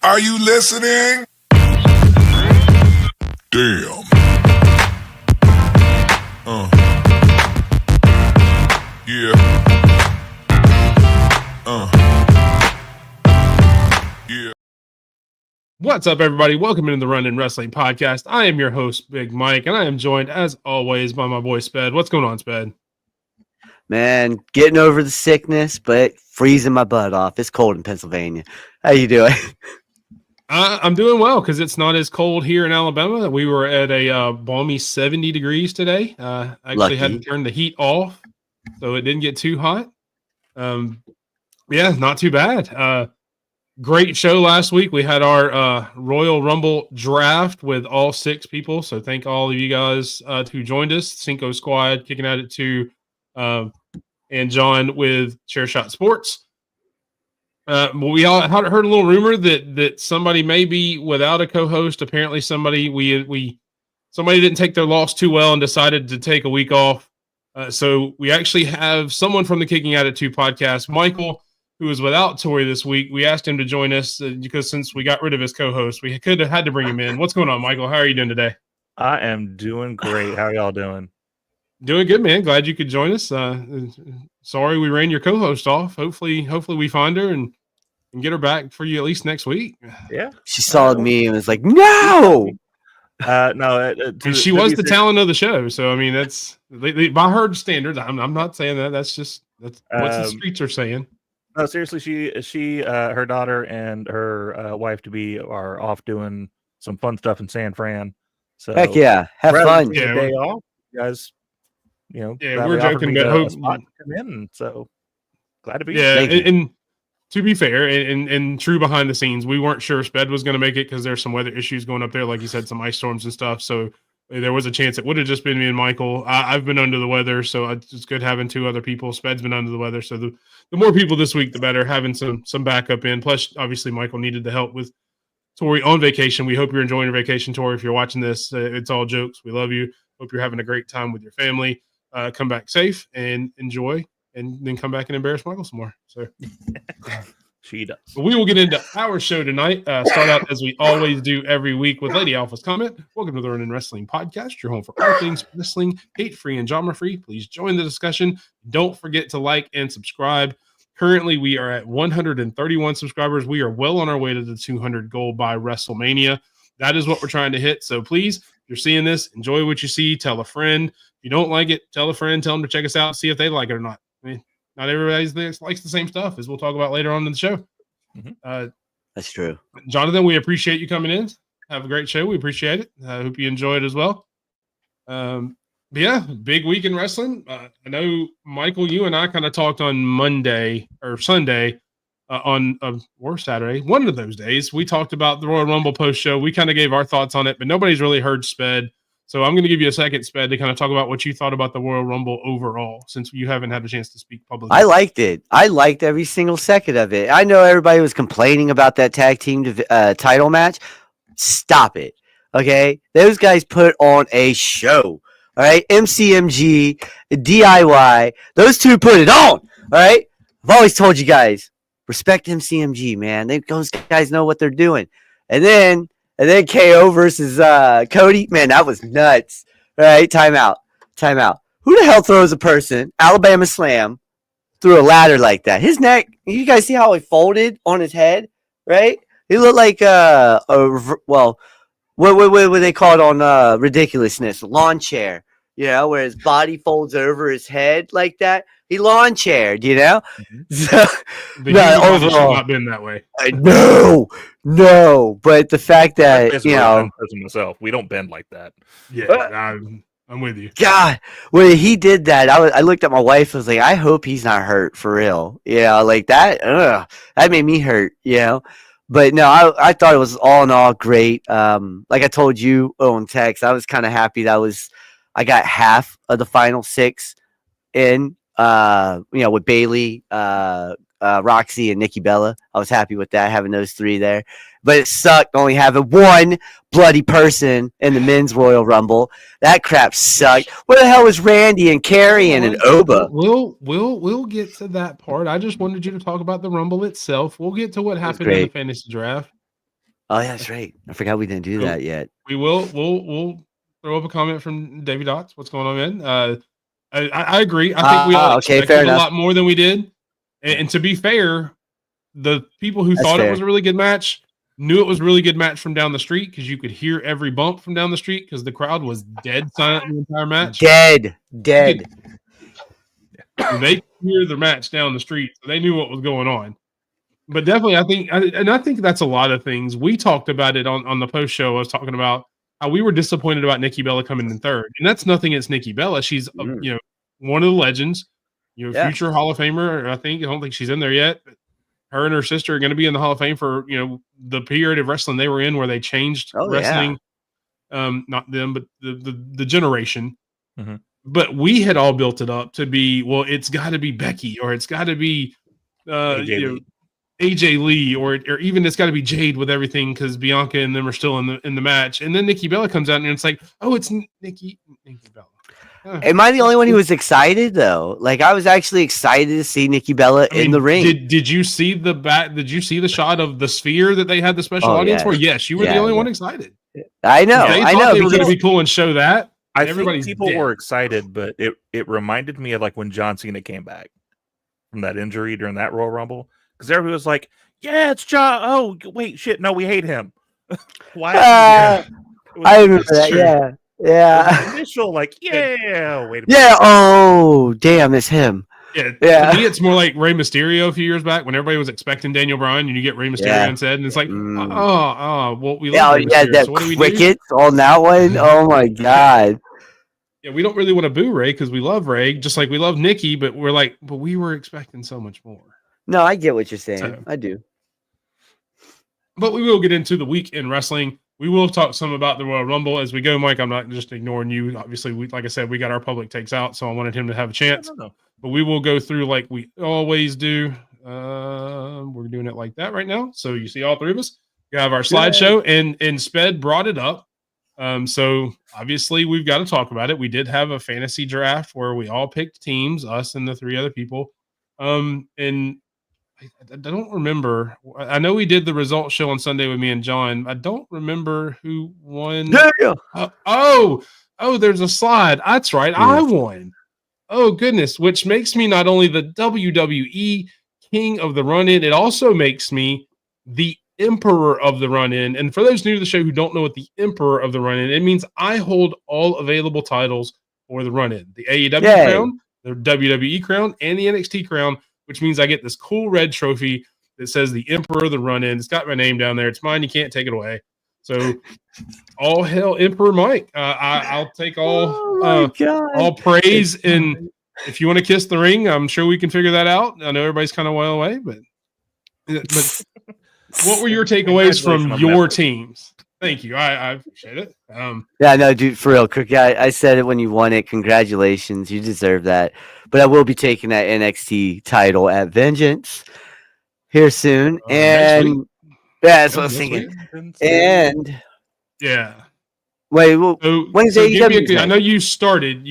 Are you listening? Damn. Yeah. Yeah. What's up, everybody? Welcome into the Run and Wrestling Podcast. I am your host, Big Mike, and I am joined, as always, by my boy, Sped. What's going on, Sped? Man, getting over the sickness, but freezing my butt off. It's cold in Pennsylvania. How you doing? I'm doing well because it's not as cold here in Alabama. We were at a balmy 70 degrees today. Actually had to turn the heat off, so it didn't get too hot. Yeah, not too bad. Great show last week. We had our Royal Rumble draft with all 6 people. So thank all of you guys who joined us. Cinco Squad, Kicking At It 2, and John with Chair Shot Sports. We all heard a little rumor that somebody may be without a co-host. Apparently somebody didn't take their loss too well and decided to take a week off. So we actually have someone from the Kicking At It 2 podcast, Michael, who is without Tori this week. We asked him to join us because since we got rid of his co-host, we could have had to bring him in. What's going on, Michael? How are you doing today? I am doing great. How are y'all doing? Doing good, man. Glad you could join us. Sorry we ran your co-host off. Hopefully we find her and get her back for you at least next week. Yeah. She saw me and was like, no! No. And she was the talent of the show. So, I mean, that's by her standards. I'm not saying that. That's what the streets are saying. No, seriously, she her daughter and her wife are off doing some fun stuff in San Fran. So Heck yeah, have fun. Yeah, day off, you guys. Yeah, we're joking about hope to come in. So glad to be. Yeah, and to be fair, and true behind the scenes, we weren't sure Sped was going to make it because there's some weather issues going up there, like you said, some ice storms and stuff. So there was a chance it would have just been me and Michael. I've been under the weather, so it's good having 2 other people. Sped's been under the weather, so the more people this week, the better. Having some backup in. Plus, obviously, Michael needed the help with Tori on vacation. We hope you're enjoying your vacation, Tori. If you're watching this, it's all jokes. We love you. Hope you're having a great time with your family. Come back safe and enjoy, and then come back and embarrass Michael some more. So she does. We will get into our show tonight. Start out as we always do every week with Lady Alpha's comment. Welcome to the Run and Wrestling Podcast, your home for all things wrestling, hate-free and genre-free. Please join the discussion. Don't forget to like and subscribe. Currently, we are at 131 subscribers. We are well on our way to the 200 goal by Wrestlemania. That is what we're trying to hit. So please, if you're seeing this, enjoy what you see. Tell a friend. If you don't like it, tell a friend. Tell them to check us out, see if they like it or not. I mean, not everybody likes the same stuff, as we'll talk about later on in the show. Mm-hmm. That's true. Jonathan, we appreciate you coming in. Have a great show. We appreciate it. I hope you enjoy it as well. But yeah, big week in wrestling. I know, Michael, you and I kind of talked on Monday or Sunday or Saturday, one of those days. We talked about the Royal Rumble post show. We kind of gave our thoughts on it, but nobody's really heard Sped. So I'm going to give you a second, Sped, to kind of talk about what you thought about the Royal Rumble overall, since you haven't had a chance to speak publicly. I liked it. I liked every single second of it. I know everybody was complaining about that tag team title match. Stop it. Okay? Those guys put on a show. All right? MCMG, DIY, those 2 put it on. All right? I've always told you guys, respect MCMG, man. Those guys know what they're doing. And then KO versus Cody. Man, that was nuts. All right, time out. Who the hell throws a person, Alabama Slam, through a ladder like that? His neck, you guys see how he folded on his head, right? He looked like, what they call it on Ridiculousness? Lawn chair, where his body folds over his head like that. He lawn chaired, Mm-hmm. So, overall, not been that way. No, but the fact that myself, we don't bend like that. Yeah, I'm with you. God, when he did that, I looked at my wife. I was like, I hope he's not hurt for real. Like that. That made me hurt. But no, I thought it was all in all great. Like I told you on text, I was kind of happy that I got half of the final 6 in. With Bailey, Roxy, and Nikki Bella. I was happy with that, having those 3 there. But it sucked only having 1 bloody person in the men's Royal Rumble. That crap sucked. Where the hell was Randy and Carrion and Oba? We'll get to that part. I just wanted you to talk about the Rumble itself. We'll get to what happened in the fantasy draft. Oh, yeah, that's right. I forgot we didn't do that yet. We will. We'll throw up a comment from Davey Dots. What's going on, man? I agree. I think we all expected a lot more than we did. And to be fair, the people who thought it was a really good match knew it was a really good match from down the street because you could hear every bump from down the street because the crowd was dead silent the entire match. Dead. They could hear the match down the street, so they knew what was going on. But definitely, I think that's a lot of things. We talked about it on the post show. I was talking about how we were disappointed about Nikki Bella coming in third, and that's nothing against Nikki Bella. She's one of the legends, future Hall of Famer. I don't think she's in there yet. But her and her sister are going to be in the Hall of Fame for the period of wrestling they were in, where they changed wrestling. Not them, but the generation. Mm-hmm. But we had all built it up to be, well, it's got to be Becky, or it's got to be AJ Lee, or even it's got to be Jade with everything because Bianca and them are still in the match. And then Nikki Bella comes out and it's like, oh, it's Nikki Bella. Am I the only one who was excited though? Like, I was actually excited to see Nikki Bella in the ring. Did you see Did you see the shot of the sphere that they had the special audience for? Yes, you were the only one excited. I know. They were going to be cool and show that. I think people were excited, but it reminded me of like when John Cena came back from that injury during that Royal Rumble. Because everybody was like, yeah, it's John. Oh, wait, shit. No, we hate him. Why? I remember that. True. Yeah. Initial, like, wait a minute. Yeah. Oh, damn, it's him. Yeah. To me, it's more like Rey Mysterio a few years back when everybody was expecting Daniel Bryan and you get Rey Mysterio instead. And it's like, well, we love Rey Mysterio. That so what do we crickets on that one. Oh, my God. Yeah, we don't really want to boo Rey because we love Rey, just like we love Nikki, but we're like, but we were expecting so much more. No, I get what you're saying. I do. But we will get into the week in wrestling. We will talk some about the Royal Rumble as we go, Mike. I'm not just ignoring you. Obviously, like I said, we got our public takes out, so I wanted him to have a chance. But we will go through like we always do. We're doing it like that right now. So you see all three of us. We have our slideshow, and Sped brought it up. So obviously, we've got to talk about it. We did have a fantasy draft where we all picked teams, us and the three other people. And I don't remember. I know we did the results show on Sunday with me and John. I don't remember who won. There's a slide. That's right. Yeah. I won. Oh, goodness. Which makes me not only the WWE king of the run-in, it also makes me the emperor of the run-in. And for those new to the show who don't know what the emperor of the run-in, it means I hold all available titles for the run-in. The AEW crown, the WWE crown, and the NXT crown, which means I get this cool red trophy that says the Emperor of the Run-In. It's got my name down there. It's mine. You can't take it away. So, all hail Emperor Mike. I'll take all praise. And if you want to kiss the ring, I'm sure we can figure that out. I know everybody's kind of well away, but what were your takeaways from your teams? Thank you. I appreciate it. Yeah, no, dude, for real, Cookie. I said it when you won it. Congratulations. You deserve that. But I will be taking that NXT title at Vengeance here soon. And that's what I was thinking. And wait, when's AEW? I know you started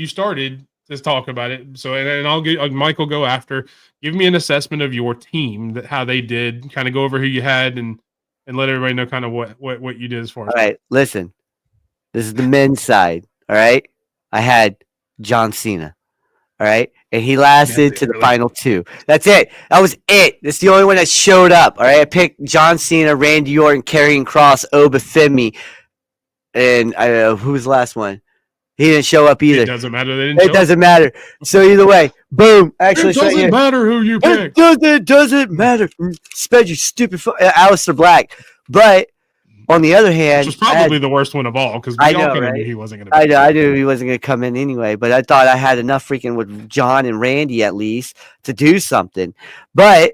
to talk about it. So, and I'll get Mike will go after. Give me an assessment of your team, how they did. Kind of go over who you had and let everybody know kind of what you did as far as. All right, listen. This is the men's side. All right, I had John Cena. All right, and he lasted to the final two. That's it. That was it. That's the only one that showed up. All right, I picked John Cena, Randy Orton, Karrion Kross, Oba Femi, and who was the last one? He didn't show up either. It doesn't matter. It doesn't matter. So either way, boom. Actually, it doesn't matter who you pick. It doesn't matter. Sped, you stupid Aleister Black. But on the other hand, which was probably the worst one of all because we all knew he wasn't going to. I knew he wasn't going to come in anyway. But I thought I had enough freaking with John and Randy at least to do something. But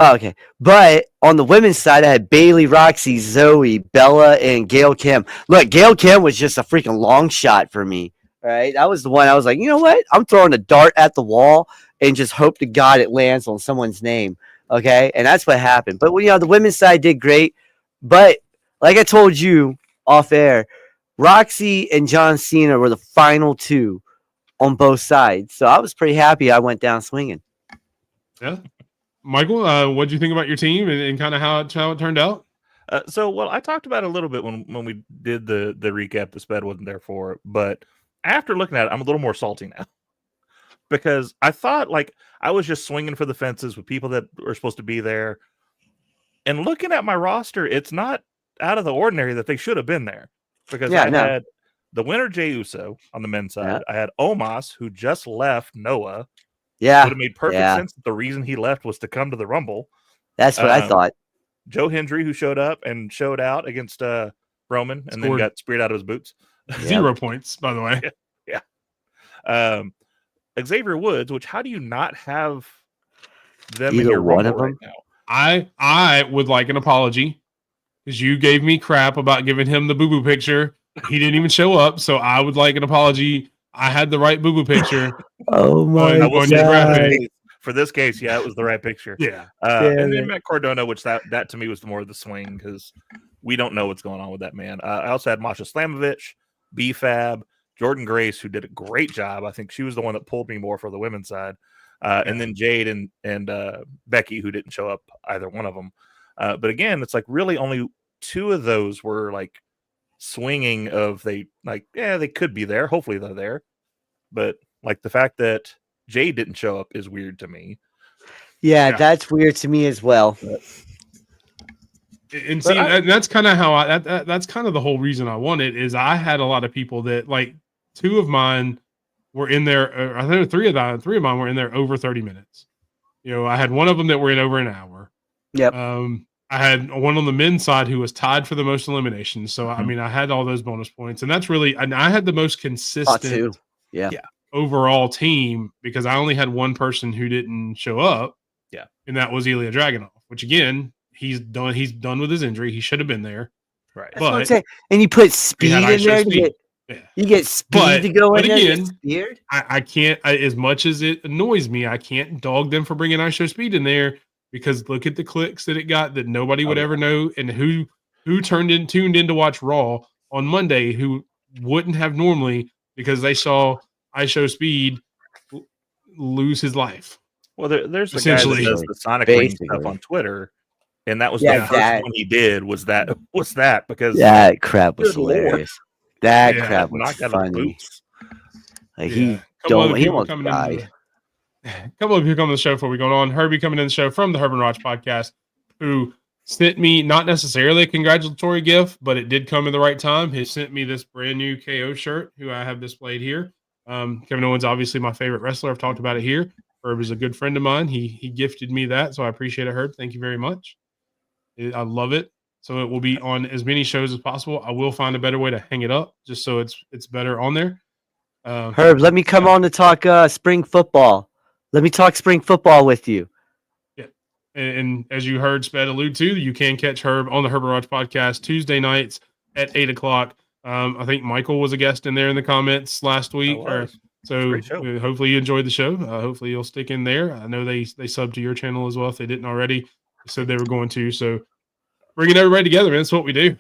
okay. But on the women's side, I had Bayley, Roxy, Zoe, Bella, and Gail Kim. Look, Gail Kim was just a freaking long shot for me. All right, that was the one I was like, you know what? I'm throwing a dart at the wall and just hope to God it lands on someone's name. Okay, and that's what happened. But the women's side did great. But like I told you off air, Roxy and John Cena were the final two on both sides. So I was pretty happy I went down swinging. Yeah. Michael, what did you think about your team and kind of how it turned out? Well, I talked about it a little bit when we did the recap. The sped wasn't there for it, but after looking at it, I'm a little more salty now because I thought like I was just swinging for the fences with people that were supposed to be there. And looking at my roster, it's not out of the ordinary that they should have been there because I had the winner Jey Uso on the men's side. I had Omos, who just left Noah. Yeah, would have made perfect sense that the reason he left was to come to the Rumble. That's what I thought. Joe Hendry, who showed up and showed out against Roman and then got speared out of his boots. 0 points, by the way. Yeah. Xavier Woods, which how do you not have them Either in your one Rumble of them? right now? I would like an apology because you gave me crap about giving him the boo-boo picture. He didn't even show up, so I would like an apology. I had the right boo-boo picture. Oh my god! For this case, yeah, it was the right picture. Yeah. And then Matt Cardona, which that to me was more of the swing because we don't know what's going on with that man. I also had Masha Slamovich, B-Fab, Jordan Grace, who did a great job. I think she was the one that pulled me more for the women's side. And then Jade and Becky, who didn't show up, either one of them. But again, it's like really only two of those were like swinging of they could be there. Hopefully they're there. But like the fact that Jade didn't show up is weird to me. Yeah, that's weird to me as well. And see, that's kind of how that's kind of the whole reason I won it is I had a lot of people that like two of mine were in there. I think three of mine were in there over 30 minutes. You know, I had one of them that were in over an hour. Yep. I had one on the men's side who was tied for the most eliminations. So, I mean, I had all those bonus points. And that's really, and I had the most consistent overall team because I only had one person who didn't show up. Yeah. And that was Ilya Dragunov, which again, he's done with his injury. He should have been there. Right. That's what I'm saying. And you put speed in there to you get speed to go in there. Again, I can't, as much as it annoys me, I can't dog them for bringing ISO speed in there. Because look at the clicks that it got that nobody would ever know, and who tuned in to watch Raw on Monday who wouldn't have normally because they saw ISO Speed lose his life. Well, there's the guy that does the Sonic Ring stuff on Twitter, and that was the first one he did was that because that crap was hilarious. That crap was funny. Like he won't die. A couple of people on the show before we go on. Herbie coming in the show from the Herb and Raj podcast, who sent me not necessarily a congratulatory gift, but it did come at the right time. He sent me this brand new KO shirt, who I have displayed here. Kevin Owens, obviously my favorite wrestler. I've talked about it here. Herb is a good friend of mine. He gifted me that, so I appreciate it, Herb. Thank you very much. I love it. So it will be on as many shows as possible. I will find a better way to hang it up, just so it's better on there. Herb, let me come on to talk spring football. Let me talk spring football with you. Yeah. And as you heard Sped allude to, you can catch Herb on the Herb and Raj podcast Tuesday nights at 8:00. I think Michael was a guest in there in the comments last week. So hopefully you enjoyed the show. Hopefully you'll stick in there. I know they subbed to your channel as well if they didn't already. They said they were going to. So bringing everybody together, man, that's what we do.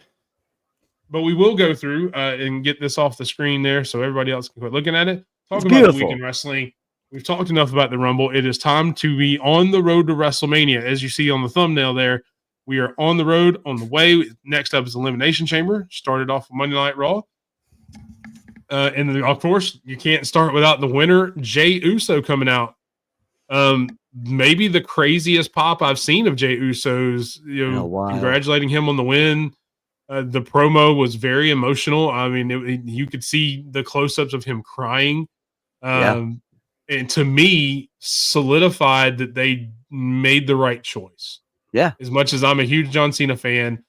But we will go through and get this off the screen there so everybody else can quit looking at it. Talking about the week in wrestling. We've talked enough about the Rumble. It is time to be on the road to WrestleMania. As you see on the thumbnail there, we are on the road, on the way. Next up is Elimination Chamber. Started off with Monday Night Raw. And then, of course, you can't start without the winner, Jey Uso, coming out. Maybe the craziest pop I've seen of Jey Uso's, congratulating him on the win. The promo was very emotional. I mean, you could see the close-ups of him crying. And to me, solidified that they made the right choice. Yeah. As much as I'm a huge John Cena fan,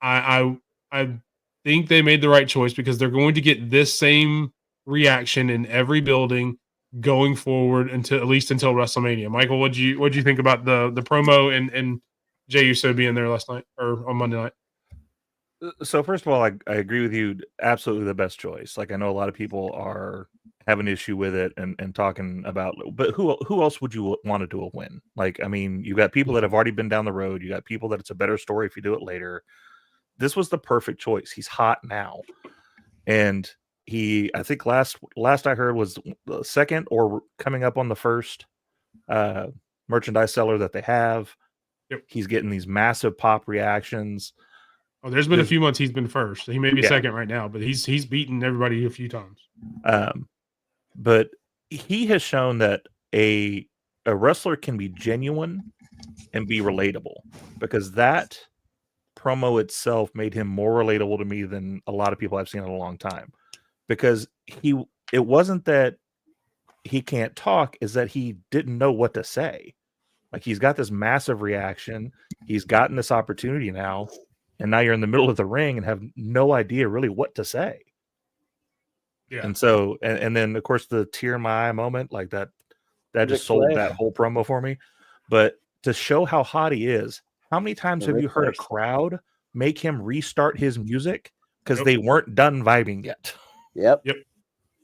I think they made the right choice because they're going to get this same reaction in every building going forward at least until WrestleMania. Michael, what'd you think about the promo and Jey Uso being there last night or on Monday night? So first of all, I agree with you. Absolutely the best choice. Like I know a lot of people have an issue with it and talking about, but who else would you want to do a win? Like, I mean, you got people that have already been down the road. You got people that it's a better story if you do it later. This was the perfect choice. He's hot now. And I think last I heard was the second or coming up on the first merchandise seller that they have. Yep. He's getting these massive pop reactions. Oh, there's been a few months he's been first. He may be Yeah. second right now, but he's beaten everybody a few times. But he has shown that a wrestler can be genuine and be relatable, because that promo itself made him more relatable to me than a lot of people I've seen in a long time. Because it wasn't that he can't talk, is that he didn't know what to say. Like, he's got this massive reaction. He's gotten this opportunity now, and now you're in the middle of the ring and have no idea really what to say. Yeah. And so, and then of course the tear in my eye moment, like that just sold that whole promo for me. But to show how hot he is, how many times have you heard a crowd make him restart his music because they weren't done vibing yet? Yep.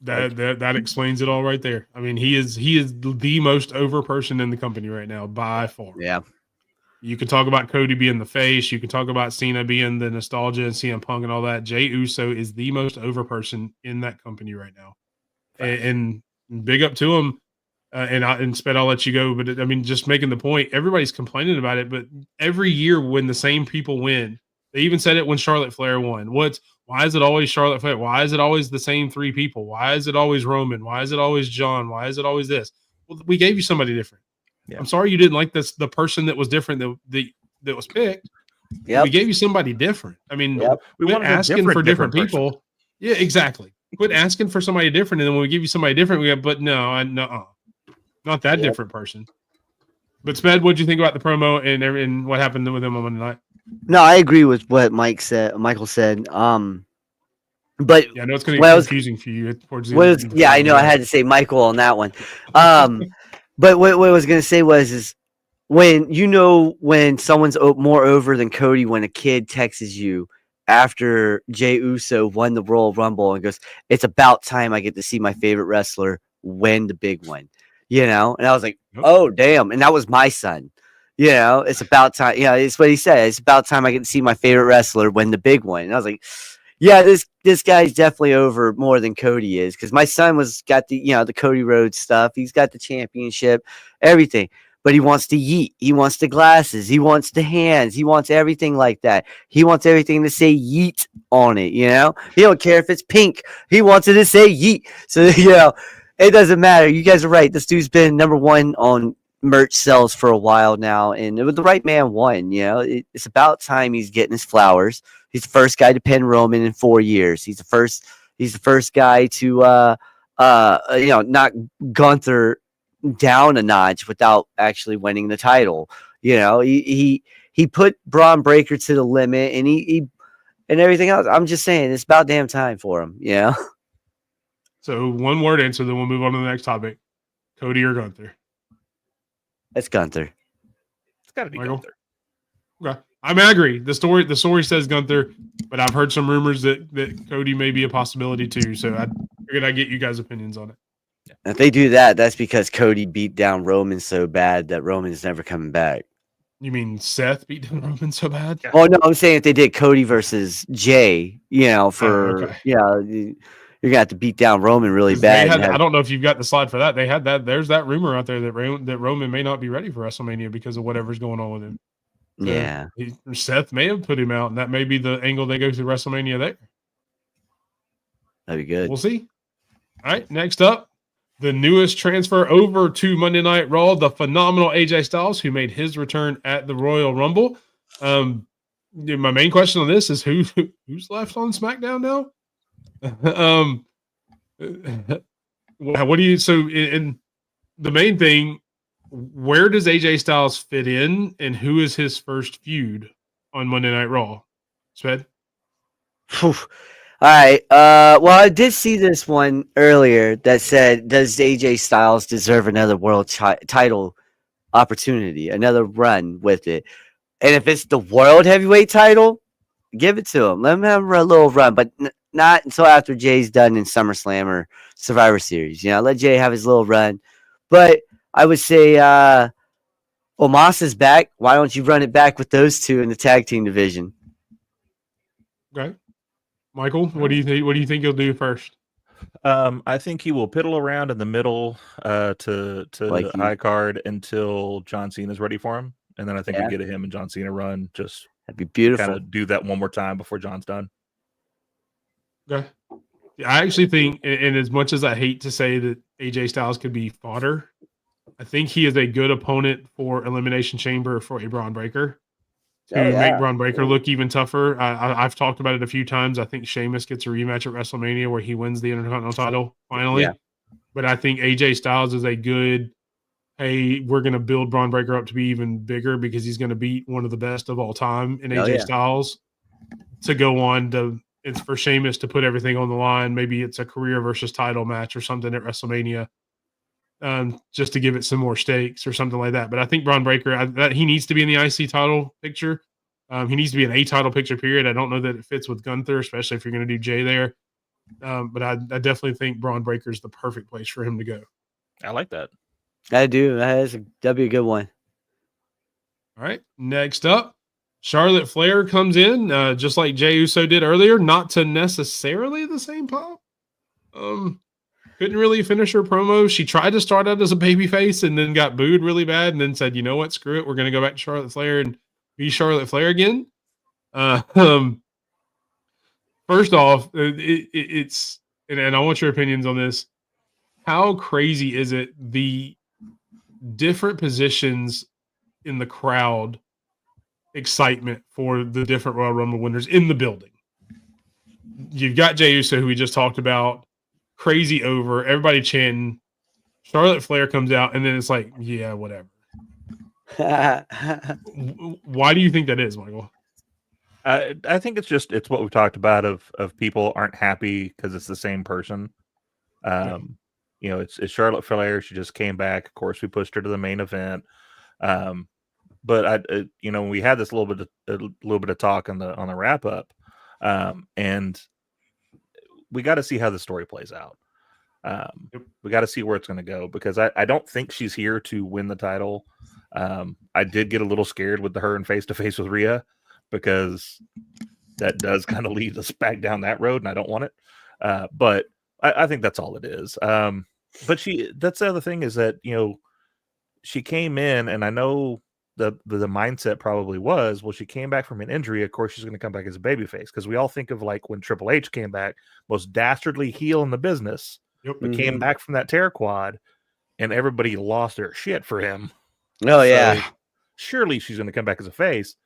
That explains it all right there. I mean, he is the most over person in the company right now by far. Yeah. You can talk about Cody being the face. You can talk about Cena being the nostalgia and CM Punk and all that. Jey Uso is the most over person in that company right now. And big up to him. And Sped, I'll let you go. But I mean, just making the point, everybody's complaining about it. But every year when the same people win, they even said it when Charlotte Flair won. Why is it always Charlotte Flair? Why is it always the same three people? Why is it always Roman? Why is it always John? Why is it always this? Well, we gave you somebody different. Yeah. I'm sorry you didn't like this. The person that was different that was picked. Yeah, we gave you somebody different. I mean, we want asking for different people. Person. Yeah, exactly. Quit asking for somebody different, and then when we give you somebody different, but no, not that different person. But Sped, what'd you think about the promo and what happened with him on Monday night? No, I agree with what Michael said. But yeah, I know it's going to be confusing for you. I know I had to say Michael on that one. But what I was going to say is when someone's more over than Cody, when a kid texts you after Jey Uso won the Royal Rumble and goes, "It's about time I get to see my favorite wrestler win the big one," and I was like, "Oh damn!" And that was my son. It's about time. It's what he said. It's about time I get to see my favorite wrestler win the big one. And I was like, yeah, this guy's definitely over more than Cody is, because my son got the Cody Rhodes stuff. He's got the championship, everything, but he wants to yeet. He wants the glasses. He wants the hands. He wants everything like that. He wants everything to say yeet on it. He don't care if it's pink. He wants it to say yeet. So it doesn't matter. You guys are right. This dude's been number one on merch sales for a while now, and the right man won. It's about time he's getting his flowers. He's the first guy to pin Roman in 4 years. He's the first guy to knock Gunther down a notch without actually winning the title. He put Braun Breaker to the limit, and he and everything else. I'm just saying, it's about damn time for him. So one word answer, then we'll move on to the next topic. Cody or Gunther? It's Gunther. It's got to be Michael? Gunther. Okay. I agree. The story says Gunther, but I've heard some rumors that Cody may be a possibility too. So I figured I'd get you guys' opinions on it. If they do that, that's because Cody beat down Roman so bad that Roman's never coming back. You mean Seth beat down Roman so bad? Oh no, I'm saying if they did Cody versus Jey, you're gonna have to beat down Roman really bad. I don't know if you've got the slide for that. They had that. There's that rumor out there that Roman may not be ready for WrestleMania because of whatever's going on with him. So yeah, Seth may have put him out, and that may be the angle they go through WrestleMania there. That'd be good. We'll see. All right, next up, the newest transfer over to Monday Night Raw, the phenomenal AJ Styles, who made his return at the Royal Rumble. My main question on this is who's left on SmackDown now? What do you? So, in the main thing, where does AJ Styles fit in, and who is his first feud on Monday Night Raw? Sped? All right. Well, I did see this one earlier that said, does AJ Styles deserve another world title opportunity, another run with it? And if it's the world heavyweight title, give it to him. Let him have a little run, but not until after Jay's done in SummerSlam or Survivor Series. Let Jay have his little run. But I would say Omos is back. Why don't you run it back with those two in the tag team division? Okay. Michael, what do you think? What do you think he'll do first? I think he will piddle around in the middle to high card until John Cena is ready for him, and then I think we get a him and John Cena run. Just that'd be beautiful. Kind of do that one more time before John's done. Okay. I actually think, and as much as I hate to say that AJ Styles could be fodder, I think he is a good opponent for Elimination Chamber for a Braun Breaker to make Braun Breaker look even tougher. I've talked about it a few times. I think Sheamus gets a rematch at WrestleMania where he wins the Intercontinental title finally. Yeah. But I think AJ Styles is a good, hey, we're going to build Braun Breaker up to be even bigger because he's going to beat one of the best of all time in AJ Styles to go on to, it's for Sheamus to put everything on the line. Maybe it's a career versus title match or something at WrestleMania. Just to give it some more stakes or something like that. But I think Braun Breaker, that he needs to be in the IC title picture. He needs to be an A title picture, period. I don't know that it fits with Gunther, especially if you're going to do Jay there. But I definitely think Braun Breaker is the perfect place for him to go. I like that. I do. That'd be a good one. All right. Next up, Charlotte Flair comes in, just like Jey Uso did earlier, not to necessarily the same pop. Couldn't really finish her promo. She tried to start out as a babyface and then got booed really bad and then said, you know what, screw it. We're going to go back to Charlotte Flair and be Charlotte Flair again. First off, it's, and I want your opinions on this. How crazy is it, the different positions in the crowd excitement for the different Royal Rumble winners in the building? You've got Jey Uso, who we just talked about, crazy over, everybody chanting. Charlotte Flair comes out, and then it's like, yeah, whatever. Why do you think that is, Michael? I think it's what we've talked about of people aren't happy because it's the same person. You know, it's Charlotte Flair. She just came back. Of course, we pushed her to the main event. But you know, we had this little bit of talk on the wrap up, and we got to see how the story plays out. We got to see where it's going to go because I don't think she's here to win the title. I did get a little scared with her and face to face with Rhea because that does kind of lead us back down that road, and I don't want it. But I think that's all it is. But that's the other thing is that, you know, she came in, and I know the mindset probably was, well, she came back from an injury. Of course, she's going to come back as a babyface because we all think of like when Triple H came back, most dastardly heel in the business, but came back from that tear quad, and everybody lost their shit for him. Oh, yeah. Surely she's going to come back as a face.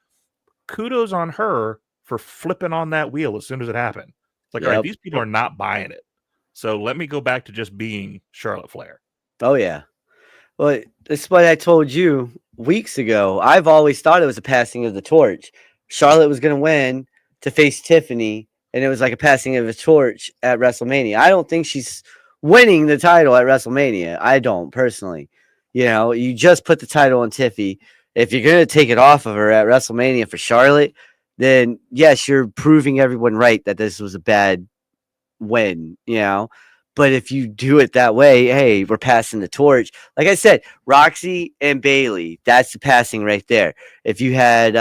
Kudos on her for flipping on that wheel as soon as it happened. It's like, all right, these people are not buying it. So let me go back to just being Charlotte Flair. Oh, yeah. Well, this is what I told you weeks ago. I've always thought it was a passing of the torch. Charlotte was going to win to face Tiffany, and it was like a passing of a torch at WrestleMania. I don't think she's winning the title at WrestleMania. I don't, personally. You know, you just put the title on Tiffy. If you're going to take it off of her at WrestleMania for Charlotte, then yes, you're proving everyone right that this was a bad win, you know. But if you do it that way, hey, we're passing the torch. Like I said, Roxy and Bailey, that's the passing right there. If you had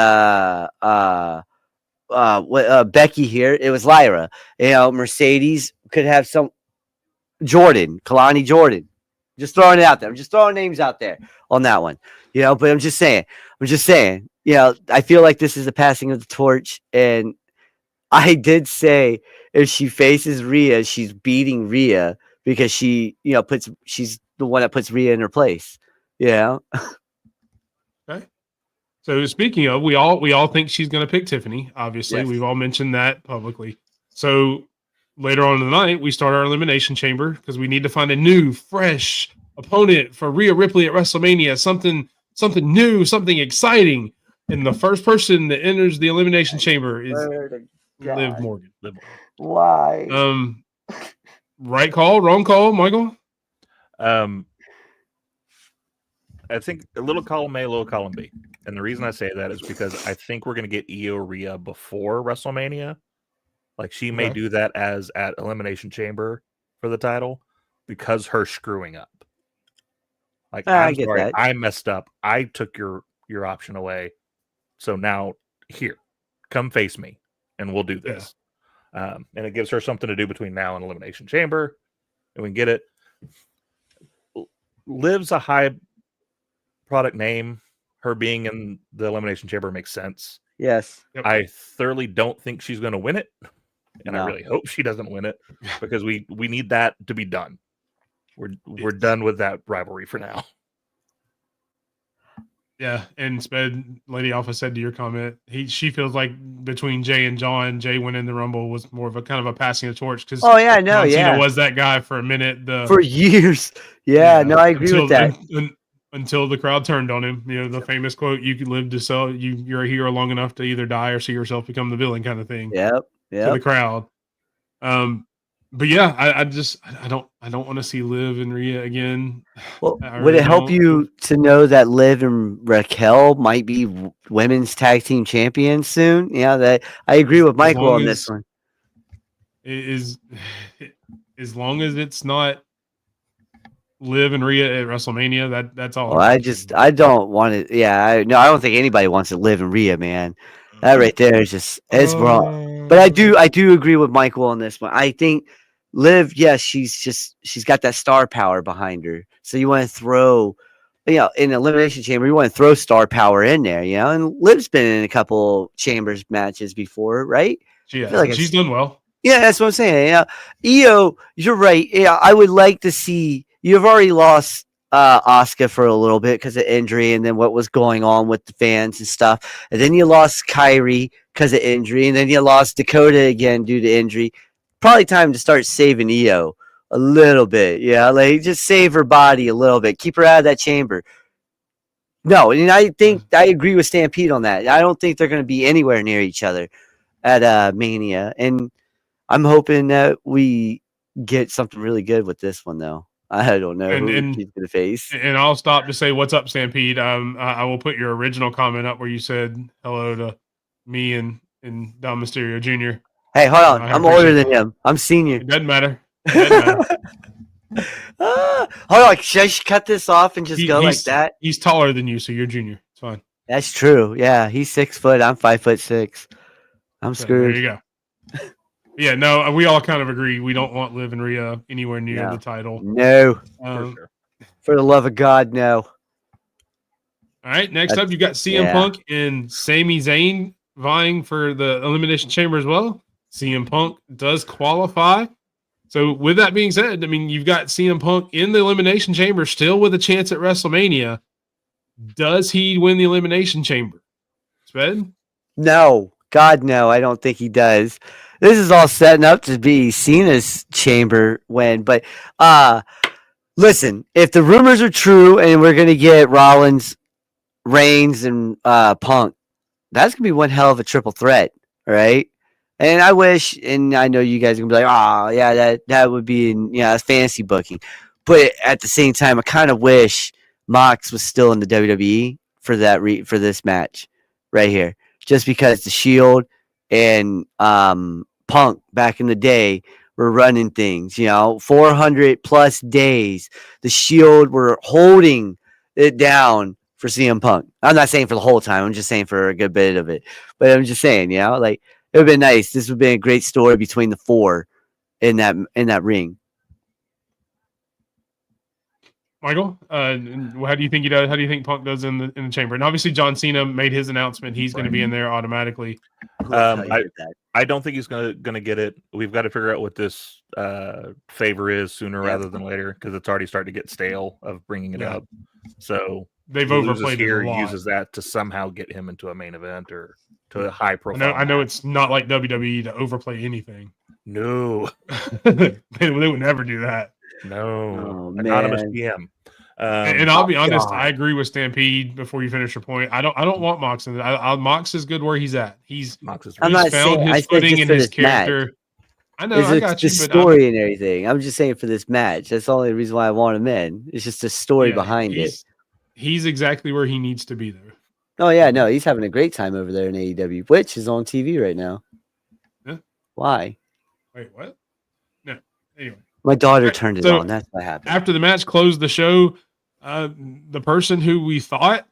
Becky here, it was Lyra. You know, Mercedes could have some Jordan, Kalani Jordan. Just throwing it out there. I'm just throwing names out there on that one. You know, but I'm just saying, you know, I feel like this is a passing of the torch. And I did say if she faces Rhea, she's beating Rhea because she, you know, she's the one that puts Rhea in her place. You know? Okay. So speaking of, we all think she's going to pick Tiffany. Obviously, we've all mentioned that publicly. So later on in the night, we start our elimination chamber because we need to find a new, fresh opponent for Rhea Ripley at WrestleMania. Something new, something exciting. And the first person that enters the elimination chamber is Liv Morgan. Why? Right call, wrong call, Michael? I think a little column A, a little column B. And the reason I say that is because I think we're going to get Io Rhea before WrestleMania. Like she may do that as at Elimination Chamber for the title because her screwing up. Like, I'm sorry, that. I messed up. I took your option away. So now here, come face me and we'll do this. And it gives her something to do between now and Elimination Chamber. And we can get it. Liv's a high product name. her being in the Elimination Chamber makes sense. Yes. Yep. I thoroughly don't think she's going to win it, and I No. really hope she doesn't win it because we need that to be done. We're Yes. done with that rivalry for now. Yeah, and Sped Lady Alpha said to your comment, she feels like between Jay and John, Jay winning the Rumble was more of a kind of a passing the torch because Oh yeah, no, John Cena yeah. was that guy for a minute. For years. Yeah, no, I agree with that. Until the crowd turned on him. You know, the famous quote, "You can live to sell you're a hero long enough to either die or see yourself become the villain," kind of thing. Yep. To the crowd. But yeah, I don't want to see Liv and Rhea again. Well, would it help you to know that Liv and Raquel might be women's tag team champions soon? Yeah, that I agree with Michael on this one. As long as it's not Liv and Rhea at WrestleMania, that's all. Well, I don't want it. Yeah, I don't think anybody wants to Liv and Rhea, man. That right there is just it's wrong. But I do agree with Michael on this one. I think Liv, yes, she's got that star power behind her. So you want to throw, in Elimination Chamber, you want to throw star power in there, And Liv's been in a couple Chambers matches before, right? She's done well. Yeah, that's what I'm saying. Yeah, Io, you're right. Yeah, I would like to see. You've already lost Asuka for a little bit because of injury, and then what was going on with the fans and stuff. And then you lost Kyrie because of injury, and then you lost Dakota again due to injury. Probably time to start saving Io a little bit. Yeah, like just save her body a little bit. Keep her out of that chamber. No, and I think I agree with Stampede on that. I don't think they're going to be anywhere near each other at Mania, and I'm hoping that we get something really good with this one, though. I don't know who she's going to face. And I'll stop to say, what's up, Stampede? I will put your original comment up where you said hello to me and Dom Mysterio Jr. Hey, hold on. I'm older than him. I'm senior. It doesn't matter. Hold on. Should I cut this off and just go like that? He's taller than you, so you're junior. It's fine. That's true. Yeah, he's 6 foot. I'm 5'6". I'm screwed. There you go. Yeah, no, we all kind of agree. We don't want Liv and Rhea anywhere near the title. No. For the love of God, no. All right, next up, you got CM Punk and Sami Zayn vying for the Elimination Chamber as well. CM Punk does qualify. So with that being said, I mean, you've got CM Punk in the Elimination Chamber still with a chance at WrestleMania. Does he win the Elimination Chamber? Sped? No. God, no. I don't think he does. This is all setting up to be Cena's chamber win. But listen, if the rumors are true and we're going to get Rollins, Reigns, and Punk, that's going to be one hell of a triple threat, right? And I wish, and I know you guys are going to be like, oh, yeah, that would be fantasy booking. But at the same time, I kind of wish Mox was still in the WWE for for this match right here. Just because the Shield and Punk back in the day were running things, 400 plus days. The Shield were holding it down for CM Punk. I'm not saying for the whole time. I'm just saying for a good bit of it. But I'm just saying, like it would have been nice. This would have been a great story between the four in that ring. Michael, how do you think he does? How do you think Punk does in the chamber? And obviously, John Cena made his announcement; he's going to be in there automatically. I don't think he's going to get it. We've got to figure out what this favor is sooner rather than later because it's already starting to get stale of bringing it up. So they've overplayed here. It a lot. Uses that to somehow get him into a main event or to a high profile. I know it's not like WWE to overplay anything. No, they would never do that. No, anonymous PM. And I'll be honest, I agree with Stampede. Before you finish your point, I don't want Mox in it. Mox is good where he's at. He's found his footing in his character. Match. I know, I got you. The story and everything. I'm just saying for this match. That's the only reason why I want him in. It's just the story behind it. He's exactly where he needs to be there. Oh yeah, no, he's having a great time over there in AEW, which is on TV right now. Yeah. Why? Wait, what? No. Anyway. My daughter turned it on. That's what happened. After the match closed the show, the person who we thought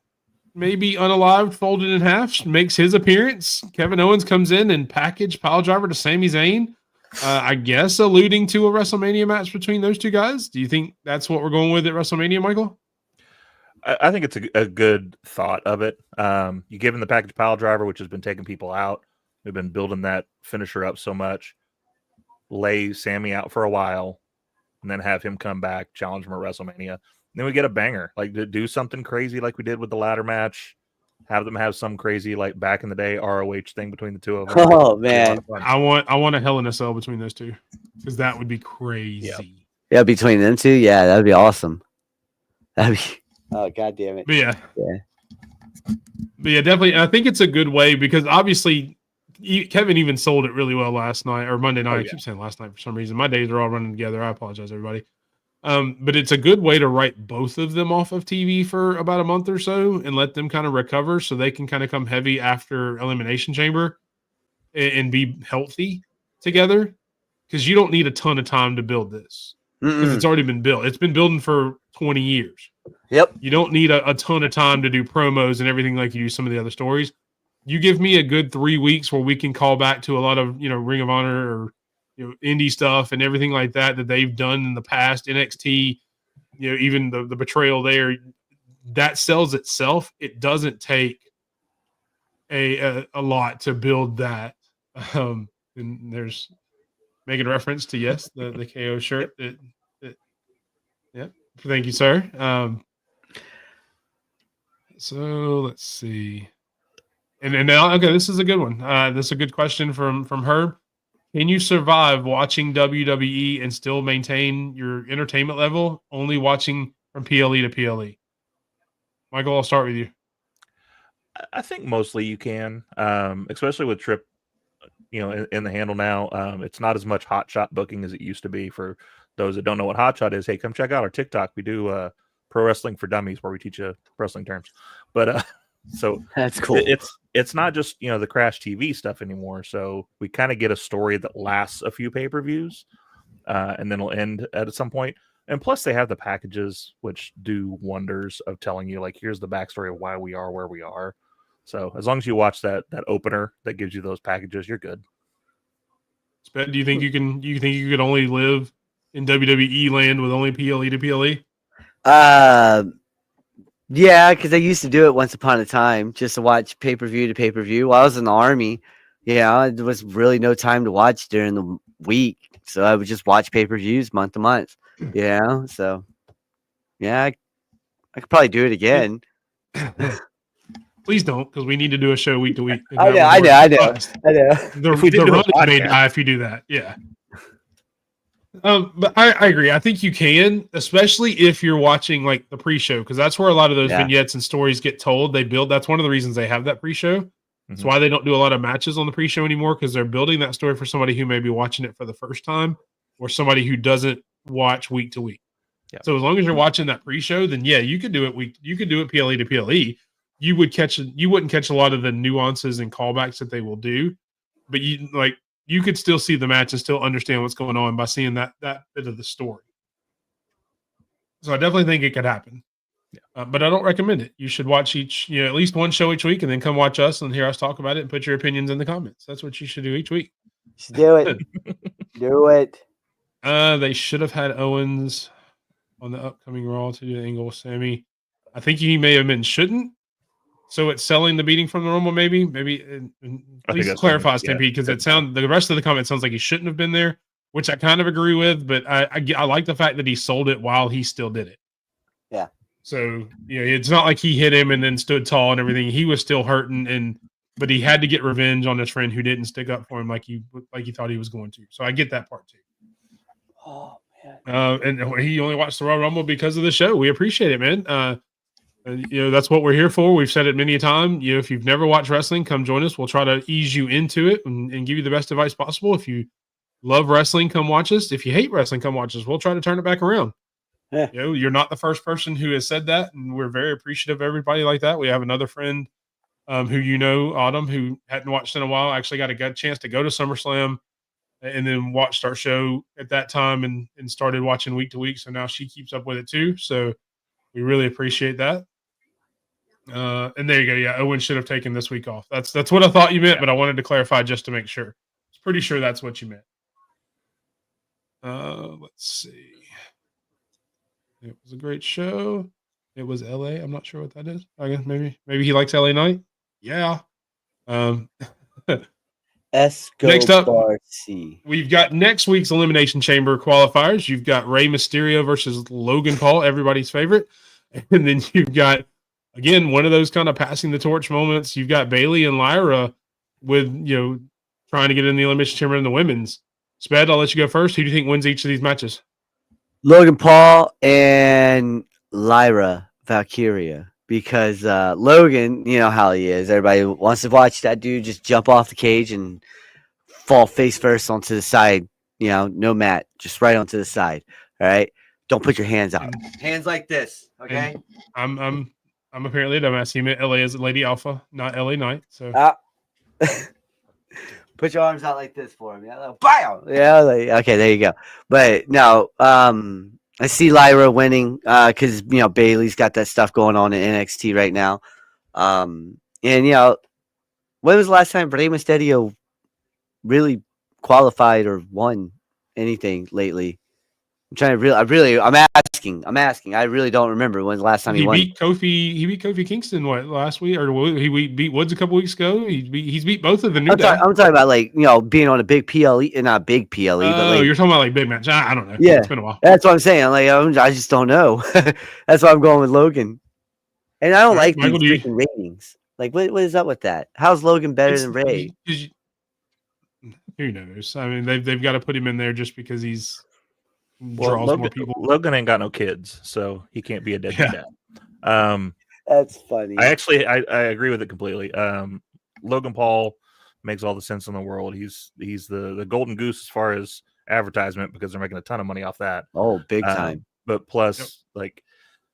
may be unalived, folded in half, makes his appearance. Kevin Owens comes in and package piledriver to Sami Zayn. I guess alluding to a WrestleMania match between those two guys. Do you think that's what we're going with at WrestleMania, Michael? I think it's a good thought of it. You give him the package pile driver, which has been taking people out. We've been building that finisher up so much. Lay Sammy out for a while, and then have him come back, challenge him at WrestleMania. And then we get a banger, like to do something crazy like we did with the ladder match. Have them have some crazy, like back in the day, ROH thing between the two of them. Oh It'd be a lot man, of fun. I want a Hell in a Cell between those two because that would be crazy. yeah, between them two, yeah, that'd be awesome. That'd be. Oh god damn it. But yeah, Yeah. but yeah, definitely. I think it's a good way because obviously Kevin even sold it really well last night or Monday night. I keep saying last night for some reason. My days are all running together. I apologize, everybody. But it's a good way to write both of them off of TV for about a month or so and let them kind of recover so they can kind of come heavy after Elimination Chamber and be healthy together. Because you don't need a ton of time to build this because it's already been built. It's been building for 20 years. Yep. You don't need a ton of time to do promos and everything like you do some of the other stories. You give me a good 3 weeks where we can call back to a lot of, Ring of Honor or, indie stuff and everything like that they've done in the past, NXT, even the betrayal there, that sells itself. It doesn't take a lot to build that. And there's making a reference to, yes, the KO shirt. Yeah. Thank you, sir. So let's see. And now, okay, this is a good one. This is a good question from Herb. Can you survive watching WWE and still maintain your entertainment level, only watching from PLE to PLE? Michael, I'll start with you. I think mostly you can, especially with Trip, in the handle now. It's not as much hot shot booking as it used to be. For those that don't know what hot shot is, hey, come check out our TikTok. We do Pro Wrestling for Dummies, where we teach you wrestling terms. But so that's cool. It's not just the Crash TV stuff anymore. So we kind of get a story that lasts a few pay-per-views, and then it'll end at some point. And plus, they have the packages, which do wonders of telling you, like, here's the backstory of why we are where we are. So as long as you watch that opener that gives you those packages, you're good. Do you think you can? You think you could only live in WWE land with only PLE to PLE? Yeah, because I used to do it once upon a time, just to watch pay-per-view to pay-per-view. While I was in the army, there was really no time to watch during the week, so I would just watch pay-per-views month to month. So yeah, I could probably do it again. Please don't, because we need to do a show week to week. I know. The run may die if you do that. Yeah. But I agree. I think you can, especially if you're watching like the pre-show, because that's where a lot of those vignettes and stories get told. They build. That's one of the reasons they have that pre-show. That's why they don't do a lot of matches on the pre-show anymore, because they're building that story for somebody who may be watching it for the first time or somebody who doesn't watch week to week. Yeah. So as long as you're watching that pre-show, then yeah, you could do it you could do it PLE to PLE. You wouldn't catch a lot of the nuances and callbacks that they will do, but you could still see the match and still understand what's going on by seeing that bit of the story. So I definitely think it could happen. Yeah. But I don't recommend it. You should watch at least one show each week and then come watch us and hear us talk about it and put your opinions in the comments. That's what you should do each week. Just do it. Do it. They should have had Owens on the upcoming Raw to do the angle with Sammy. I think he may have been shouldn't. So it's selling the beating from the Rumble, maybe. Please clarify, Stampede, because the rest of the comment sounds like he shouldn't have been there, which I kind of agree with. But I like the fact that he sold it while he still did it. Yeah. So it's not like he hit him and then stood tall and everything. He was still hurting, but he had to get revenge on his friend who didn't stick up for him like he thought he was going to. So I get that part too. Oh man. And he only watched the Royal Rumble because of the show. We appreciate it, man. That's what we're here for. We've said it many a time. If you've never watched wrestling, come join us. We'll try to ease you into it and give you the best advice possible. If you love wrestling, come watch us. If you hate wrestling, come watch us. We'll try to turn it back around. Yeah. You're not the first person who has said that, and we're very appreciative of everybody like that. We have another friend who Autumn, who hadn't watched in a while, actually got a chance to go to SummerSlam and then watched our show at that time and started watching week to week. So now she keeps up with it too. So we really appreciate that. And there you go. Yeah, Owen should have taken this week off. That's what I thought you meant, but I wanted to clarify just to make sure. I was pretty sure that's what you meant. Let's see. It was a great show. It was LA. I'm not sure what that is. I guess maybe he likes LA Knight. Yeah. Next up, C. we've got next week's Elimination Chamber qualifiers. You've got Rey Mysterio versus Logan Paul, everybody's favorite. And then you've got, again, one of those kind of passing the torch moments. You've got Bayley and Lyra with, trying to get in the Elimination Chamber in the women's. Sped, I'll let you go first. Who do you think wins each of these matches? Logan Paul and Lyra Valkyria. Because Logan, you know how he is. Everybody wants to watch that dude just jump off the cage and fall face first onto the side. No mat, just right onto the side. All right, don't put your hands out. Hands like this, okay? And I'm apparently a dumbass. He meant LA as Lady Alpha, not LA Knight. So put your arms out like this for him. Yeah, like, bow. Yeah, okay, there you go. But no, I see Lyra winning because Bayley's got that stuff going on in NXT right now. And when was the last time Rey Mysterio really qualified or won anything lately? I'm asking. I really don't remember when the last time he won. Beat Kofi. He beat Kofi Kingston last week, or he beat Woods a couple weeks ago. He's beat both of the New Day. I'm talking about being on a big PLE, not big PLE, but you're talking about big match. I don't know. Yeah, it's been a while. That's what I'm saying. I just don't know. That's why I'm going with Logan. And I don't like Michael, these freaking ratings. What is up with that? How's Logan better than Ray? Who knows? I mean, they've got to put him in there just because he's. More people. Logan ain't got no kids, so he can't be a deadbeat dad. That's funny. I agree with it completely. Logan Paul makes all the sense in the world. He's the golden goose as far as advertisement because they're making a ton of money off that. Oh, big time. But plus,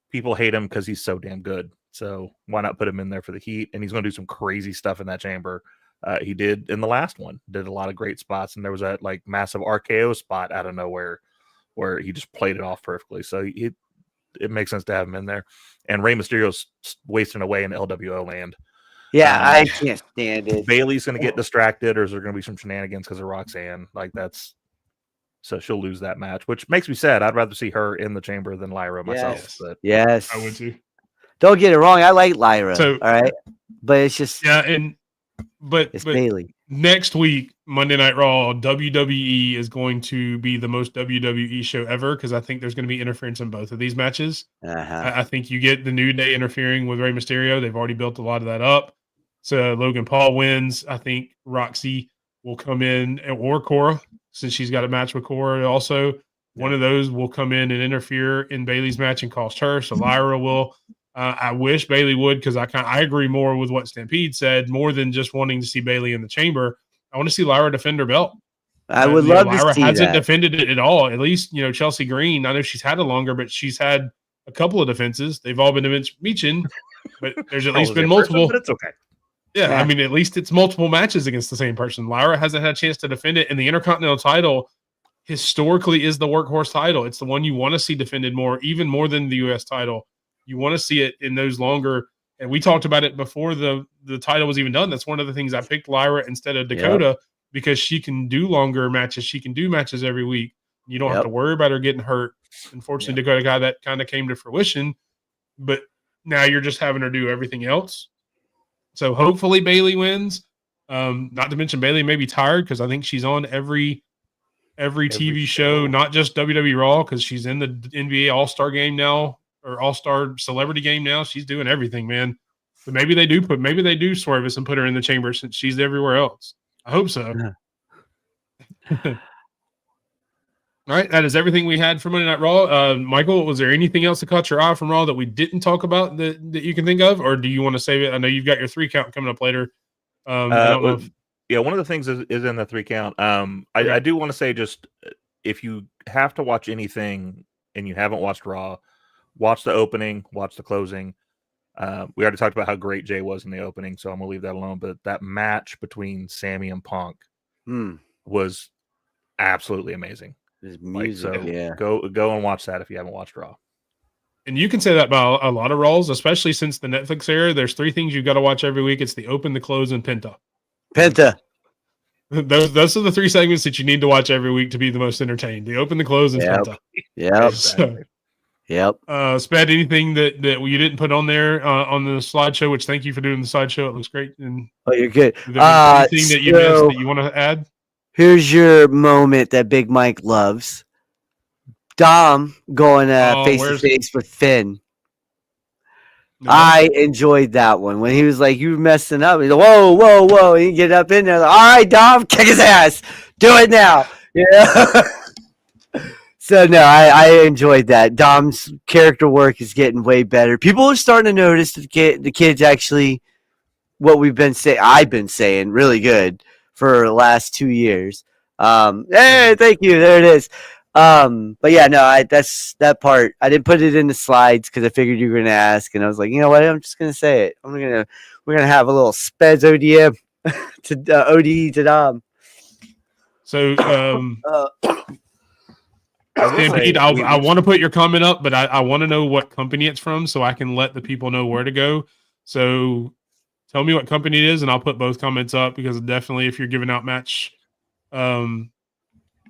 people hate him because he's so damn good. So why not put him in there for the heat? And he's going to do some crazy stuff in that chamber. He did in the last one. Did a lot of great spots, and there was that massive RKO spot out of nowhere where he just played it off perfectly. So it makes sense to have him in there. And Rey Mysterio's wasting away in LWO land. Yeah, I can't stand it. Bayley's going to get distracted, or is there going to be some shenanigans because of Roxanne? So she'll lose that match, which makes me sad. I'd rather see her in the chamber than Lyra myself. Yes. But yes. I would too. Don't get it wrong. I like Lyra. All right. But it's just. Yeah, but Bayley. Next week, Monday Night Raw, WWE is going to be the most WWE show ever because I think there's going to be interference in both of these matches. I think you get the New Day interfering with Rey Mysterio. They've already built a lot of that up. So Logan Paul wins. I think Roxy will come in, or Cora, since she's got a match with Cora also. One of those will come in and interfere in Bayley's match and cost her. So Lyra will. I wish Bayley would because I agree more with what Stampede said, more than just wanting to see Bayley in the chamber. I want to see Lyra defend her belt. I would love to see Lyra hasn't that. defended it at all. At least, Chelsea Green, I know she's had it longer, but she's had a couple of defenses. They've all been mentioned, but there's at least been multiple. But it's okay. Yeah, I mean, at least it's multiple matches against the same person. Lyra hasn't had a chance to defend it, and the Intercontinental title historically is the workhorse title. It's the one you want to see defended more, even more than the U.S. title. You want to see it in those longer, and we talked about it before the title was even done. That's one of the things I picked Lyra instead of Dakota because she can do longer matches. She can do matches every week. You don't have to worry about her getting hurt. Unfortunately, Dakota guy that kind of came to fruition, but now you're just having her do everything else. So hopefully Bayley wins. Not to mention Bayley may be tired because I think she's on every TV show, not just WWE Raw, because she's in the NBA All-Star game now. Or All-Star Celebrity game now. She's doing everything, man. But maybe they do swerve us and put her in the chamber since she's everywhere else. I hope so. All right, that is everything we had for Monday Night Raw. Michael, was there anything else that caught your eye from Raw that we didn't talk about that you can think of, or do you want to save it? I know you've got your 3 count coming up later. I don't know one of the things is in the 3 count. I do want to say, just if you have to watch anything and you haven't watched Raw, watch the opening, watch the closing. We already talked about how great Jay was in the opening, so I'm going to leave that alone. But that match between Sammy and Punk was absolutely amazing. Music, Go and watch that if you haven't watched Raw. And you can say that about a lot of Raws, especially since the Netflix era. There's 3 things you've got to watch every week. It's the open, the close, and Penta. Those are the 3 segments that you need to watch every week to be the most entertained. The open, the close, and Penta. Yeah. So, Yep. Spad, anything that you didn't put on there on the slideshow, which thank you for doing the slideshow. It looks great. And Oh, you're good. anything that you missed that you want to add? Here's your moment that Big Mike loves. Dom going face to face with Finn. No. I enjoyed that one when he was like, "You messing up." He's like, "Whoa, whoa, whoa!" And you get up in there, like, "All right, Dom, kick his ass. Do it now." Yeah. So no, I enjoyed that. Dom's character work is getting way better. People are starting to notice the kids actually what I've been saying really good for the last 2 years. Hey, thank you. There it is. But yeah, no, that's that part. I didn't put it in the slides because I figured you were gonna ask, and I was like, you know what? I'm just gonna say it. We're gonna have a little Speds ODM to ODE to Dom. So, Stampede, I want to put your comment up, but I want to know what company it's from so I can let the people know where to go. So tell me what company it is, and I'll put both comments up because definitely if you're giving out match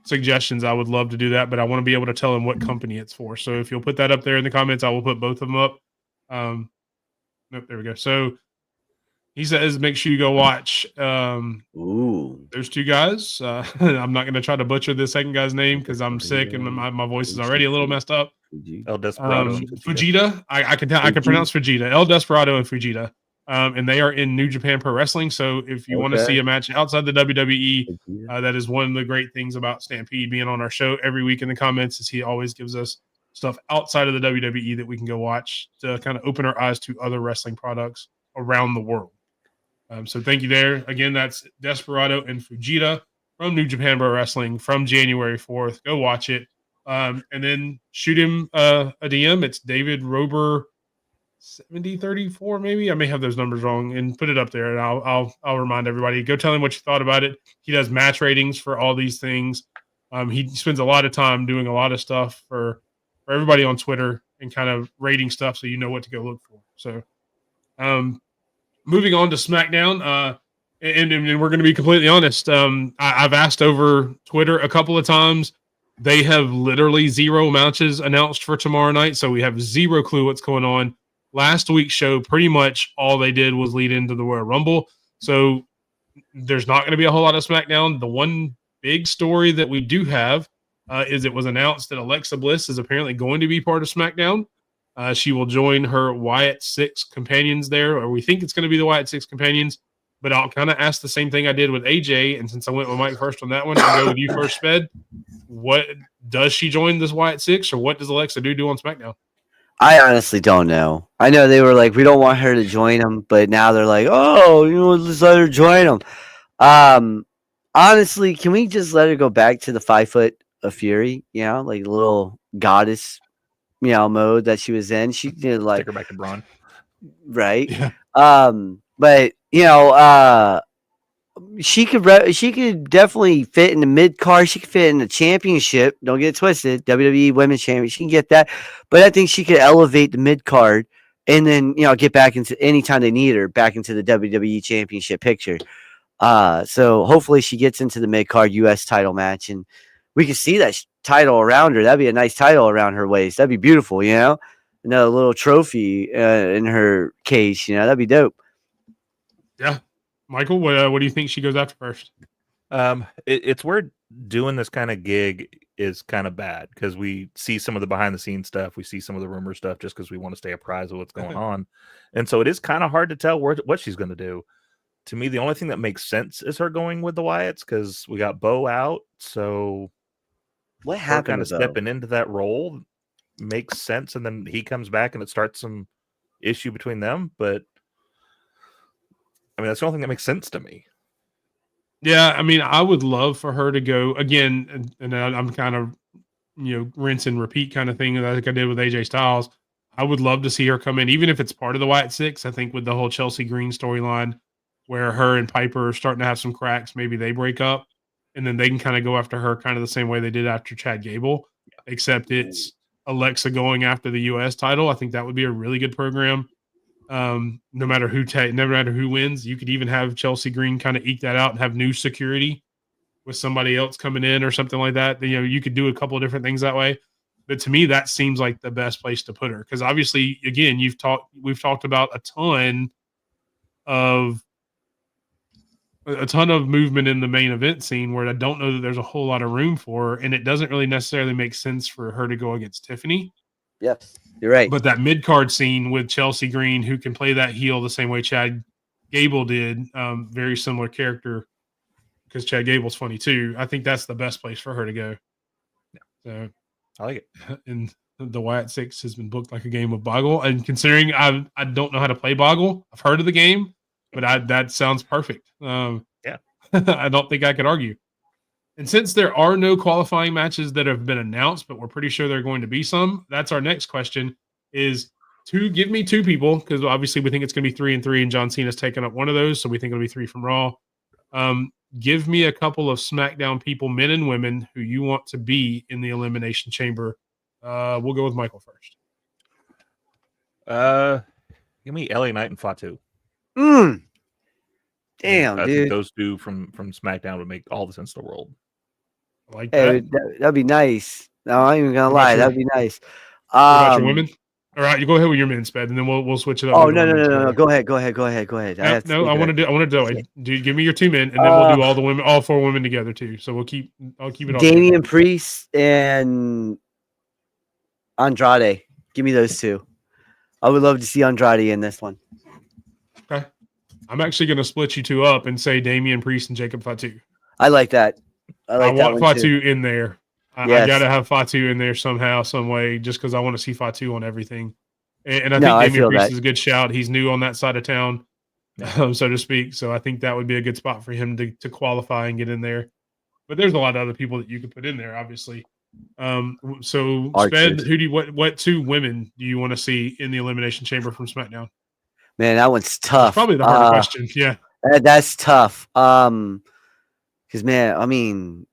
suggestions, I would love to do that, but I want to be able to tell them what company it's for. So if you'll put that up there in the comments, I will put both of them up. Nope, there we go. So he says, make sure you go watch those two guys. I'm not going to try to butcher the second guy's name because I'm sick and my voice is already a little messed up. El Desperado. Fujita. I can pronounce Fujita. El Desperado and Fujita. And they are in New Japan Pro Wrestling. So if you want to see a match outside the WWE, that is one of the great things about Stampede being on our show every week in the comments is he always gives us stuff outside of the WWE that we can go watch to kind of open our eyes to other wrestling products around the world. So thank you there. Again, that's Desperado and Fujita from New Japan Pro Wrestling from January 4th. Go watch it. And then shoot him a DM. It's David Rober 7034, maybe. I may have those numbers wrong, and put it up there, and I'll remind everybody. Go tell him what you thought about it. He does match ratings for all these things. He spends a lot of time doing a lot of stuff for everybody on Twitter and kind of rating stuff so you know what to go look for. So moving on to SmackDown, and we're going to be completely honest. I've asked over Twitter a couple of times. They have literally 0 matches announced for tomorrow night, so we have 0 clue what's going on. Last week's show, pretty much all they did was lead into the Royal Rumble, so there's not going to be a whole lot of SmackDown. The one big story that we do have is it was announced that Alexa Bliss is apparently going to be part of SmackDown. She will join her Wyatt 6 companions there, or we think it's going to be the Wyatt 6 companions, but I'll kind of ask the same thing I did with AJ, and since I went with Mike first on that one, I'll go with you first, Sped. What does she join this Wyatt 6, or what does Alexa do on SmackDown? I honestly don't know. I know they were like, we don't want her to join them, but now they're like, oh, let's let her join them. Honestly, can we just let her go back to the 5 foot of Fury? Like a little goddess, mode that she was in. She did like take her back to Braun, right? Yeah. But she could definitely fit in the mid card. She could fit in the championship. Don't get it twisted. WWE Women's Champion. She can get that, but I think she could elevate the mid card and then get back into anytime they need her back into the WWE Championship picture. So hopefully she gets into the mid card US title match and we can see that title around her. That'd be a nice title around her waist. That'd be beautiful, another little trophy in her case. That'd be dope. Yeah. Michael, what do you think she goes after first? It's weird doing this kind of gig is kind of bad because we see some of the behind the scenes stuff. We see some of the rumor stuff just because we want to stay apprised of what's going on. And so it is kind of hard to tell what she's going to do. To me, the only thing that makes sense is her going with the Wyatts because we got Bo out. So what happened? Kind of stepping into that role makes sense. And then he comes back and it starts some issue between them. But I mean, that's the only thing that makes sense to me. Yeah, I mean, I would love for her to go again, and I'm kind of, rinse and repeat kind of thing like I did with AJ Styles. I would love to see her come in, even if it's part of the Wyatt 6. I think with the whole Chelsea Green storyline, where her and Piper are starting to have some cracks, maybe they break up, and then they can kind of go after her kind of the same way they did after Chad Gable, except it's Alexa going after the U.S. title. I think that would be a really good program. No matter who wins, you could even have Chelsea Green kind of eke that out and have new security with somebody else coming in or something like that. You could do a couple of different things that way. But to me, that seems like the best place to put her because obviously, again, we've talked about a ton of movement in the main event scene where I don't know that there's a whole lot of room for her, and it doesn't really necessarily make sense for her to go against Tiffany. Yes, you're right. But that mid card scene with Chelsea Green, who can play that heel the same way Chad Gable did, very similar character because Chad Gable's funny too. I think that's the best place for her to go. So I like it. And the Wyatt Six has been booked like a game of Boggle. And considering I don't know how to play Boggle, I've heard of the game, but that sounds perfect. Yeah. I don't think I could argue. And since there are no qualifying matches that have been announced, but we're pretty sure there are going to be some, that's our next question is give me two people, because obviously we think it's going to be 3 and 3, and John Cena's taken up one of those, so we think it'll be 3 from Raw. Give me a couple of SmackDown people, men and women, who you want to be in the Elimination Chamber. We'll go with Michael first. Give me LA Knight and Fatu. Damn, I dude. think those two from SmackDown would make all the sense in the world. I like that. Hey, that'd be nice. No, I ain't even gonna What about lie. your- That'd be nice. What about your women? All right, you go ahead with your men, Sped, and then we'll switch it up. Oh with no, the no, women's no, no, no. together. Go ahead. I want to do it. Dude, give me your two men, and then we'll do all the women, all 4 women together too. So I'll keep it all. Damian Priest and Andrade. Give me those two. I would love to see Andrade in this one. Okay. I'm actually going to split you two up and say Damian Priest and Jacob Fatu. I like that. I want Fatu in there. I Yes. got to have Fatu in there somehow, some way, just because I want to see Fatu on everything. And I No, I think Damian feel Priest that. is a good shout. He's new on that side of town, so to speak. So I think that would be a good spot for him to qualify and get in there. But there's a lot of other people that you could put in there, obviously. So Sped, what 2 women do you want to see in the Elimination Chamber from SmackDown? Man, that one's tough. Probably the harder question. Yeah. That's tough. Because man, I mean,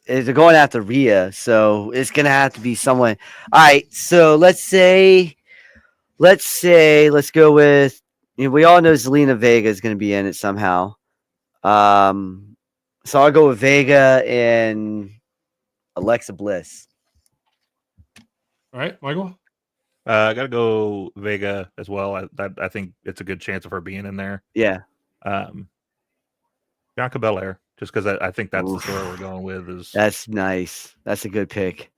they're going after Rhea, so it's gonna have to be someone. All right, so let's go with. We all know Zelina Vega is gonna be in it somehow. So I'll go with Vega and Alexa Bliss. All right, Michael. I gotta go Vega as well. I think it's a good chance of her being in there. Yeah. Bianca Belair, just because I think that's the story we're going with. That's nice. That's a good pick.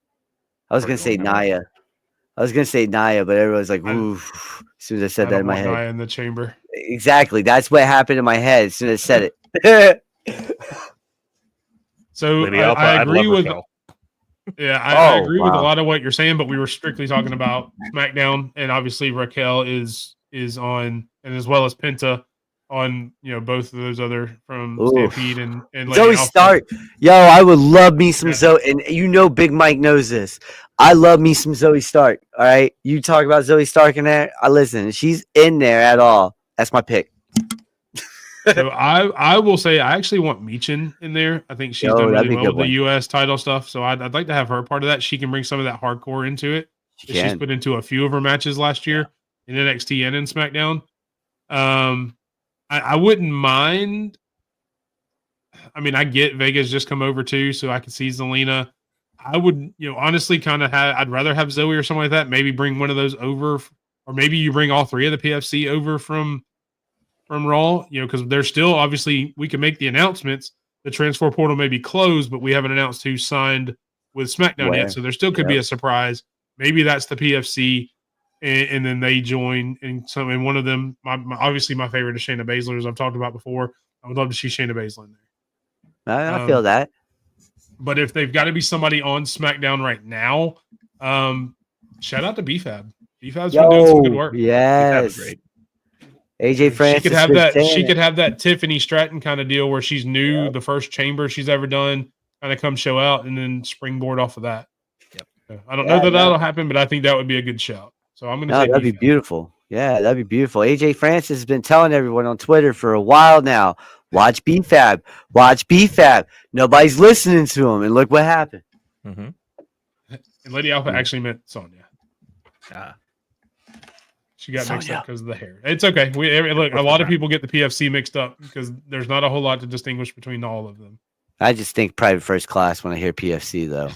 I was gonna say Nia. But everyone's like, oof. As soon as I said that in my head. Nia in the chamber. Exactly. That's what happened in my head as soon as I said it. So Lady Alpha, I I'd agree love with. Raquel. Yeah, I agree with a wow. lot of what you're saying, but we were strictly talking about SmackDown, and obviously Raquel is on, and as well as Penta on, both of those other from Oof. Stampede and Lady Zoe Alpha. Stark. Yo, I would love me some Zoe, and Big Mike knows this. I love me some Zoe Stark. All right, you talk about Zoe Stark in there. I listen. She's in there at all. That's my pick. So I will say I actually want Michin in there. I think she's done that'd really be a well good with the one. U.S. title stuff. So I'd like to have her part of that. She can bring some of that hardcore into it. She She's can. put into a few of her matches last year in NXT and in SmackDown. I wouldn't mind. I mean, I get Vega's just come over too, so I could see Zelina. I would, honestly kind of I'd rather have Zoe or something like that. Maybe bring one of those over, or maybe you bring all 3 of the PFC over from Raw, because there's still, obviously, we can make the announcements. The transfer portal may be closed, but we haven't announced who signed with SmackDown yet. So there still could be a surprise. Maybe that's the PFC, and then they join. And one of them, obviously, my favorite is Shayna Baszler, as I've talked about before. I would love to see Shayna Baszler in there. I feel that. But if they've got to be somebody on SmackDown right now, shout out to BFAB. BFAB's been doing some good work. Yes. Great. AJ Francis. She could have that. She could have that Tiffany Stratton kind of deal where she's new, the first chamber she's ever done, kind of come show out, and then springboard off of that. Yep. I don't know that that'll happen, but I think that would be a good shout. So I'm going to say that'd be BFAB. beautiful. Yeah, that'd be beautiful. AJ Francis has been telling everyone on Twitter for a while now. Watch BFAB. Watch BFAB. Nobody's listening to him, and look what happened. Mm-hmm. And Lady Alpha actually meant Sonya. Ah. She got mixed up because of the hair. It's okay. Look, a lot of people get the PFC mixed up because there's not a whole lot to distinguish between all of them. I just think private first class when I hear PFC, though.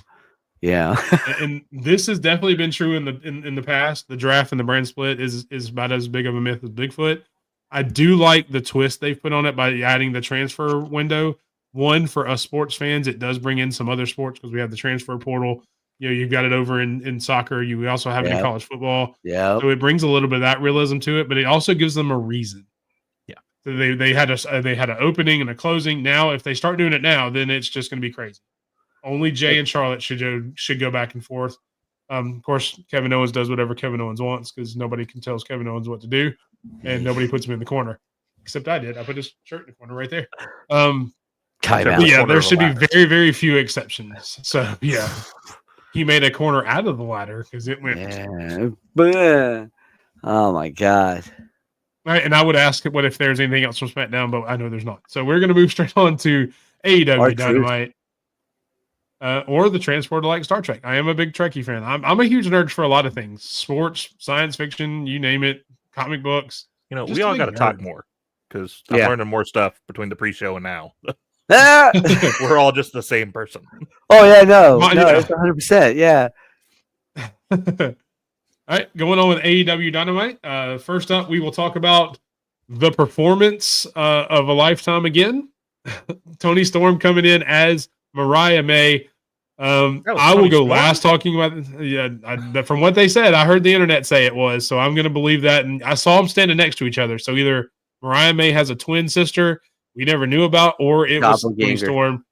Yeah. And this has definitely been true in the past. The draft and the brand split is about as big of a myth as Bigfoot. I do like the twist they've put on it by adding the transfer window. One, for us sports fans, it does bring in some other sports because we have the transfer portal. You've got it over in soccer. We also have it in college football. Yeah. So it brings a little bit of that realism to it, but it also gives them a reason. Yeah. So they had an opening and a closing. Now, if they start doing it now, then it's just going to be crazy. Only Jay and Charlotte should go back and forth. Of course, Kevin Owens does whatever Kevin Owens wants because nobody can tell Kevin Owens what to do, and nobody puts him in the corner. Except I did. I put his shirt in the corner right there. Yeah, there should be very, very few exceptions. So yeah, he made a corner out of the ladder because it went. Yeah. Oh my god. All right, and I would ask what if there's anything else from SmackDown, but I know there's not. So we're going to move straight on to AEW Dynamite. Or the transporter like Star Trek. I am a big Trekkie fan. I'm a huge nerd for a lot of things. Sports, science fiction, you name it, comic books. We all got to talk more because I'm learning more stuff between the pre-show and now. We're all just the same person. Oh, yeah, no, it's 100%, yeah. All right, going on with AEW Dynamite. First up, we will talk about the performance of a lifetime again. Toni Storm coming in as Mariah May. I will go last talking about from what they said. I heard the internet say it was, so I'm going to believe that. And I saw them standing next to each other. So either Mariah May has a twin sister we never knew about, or it was Toni Storm.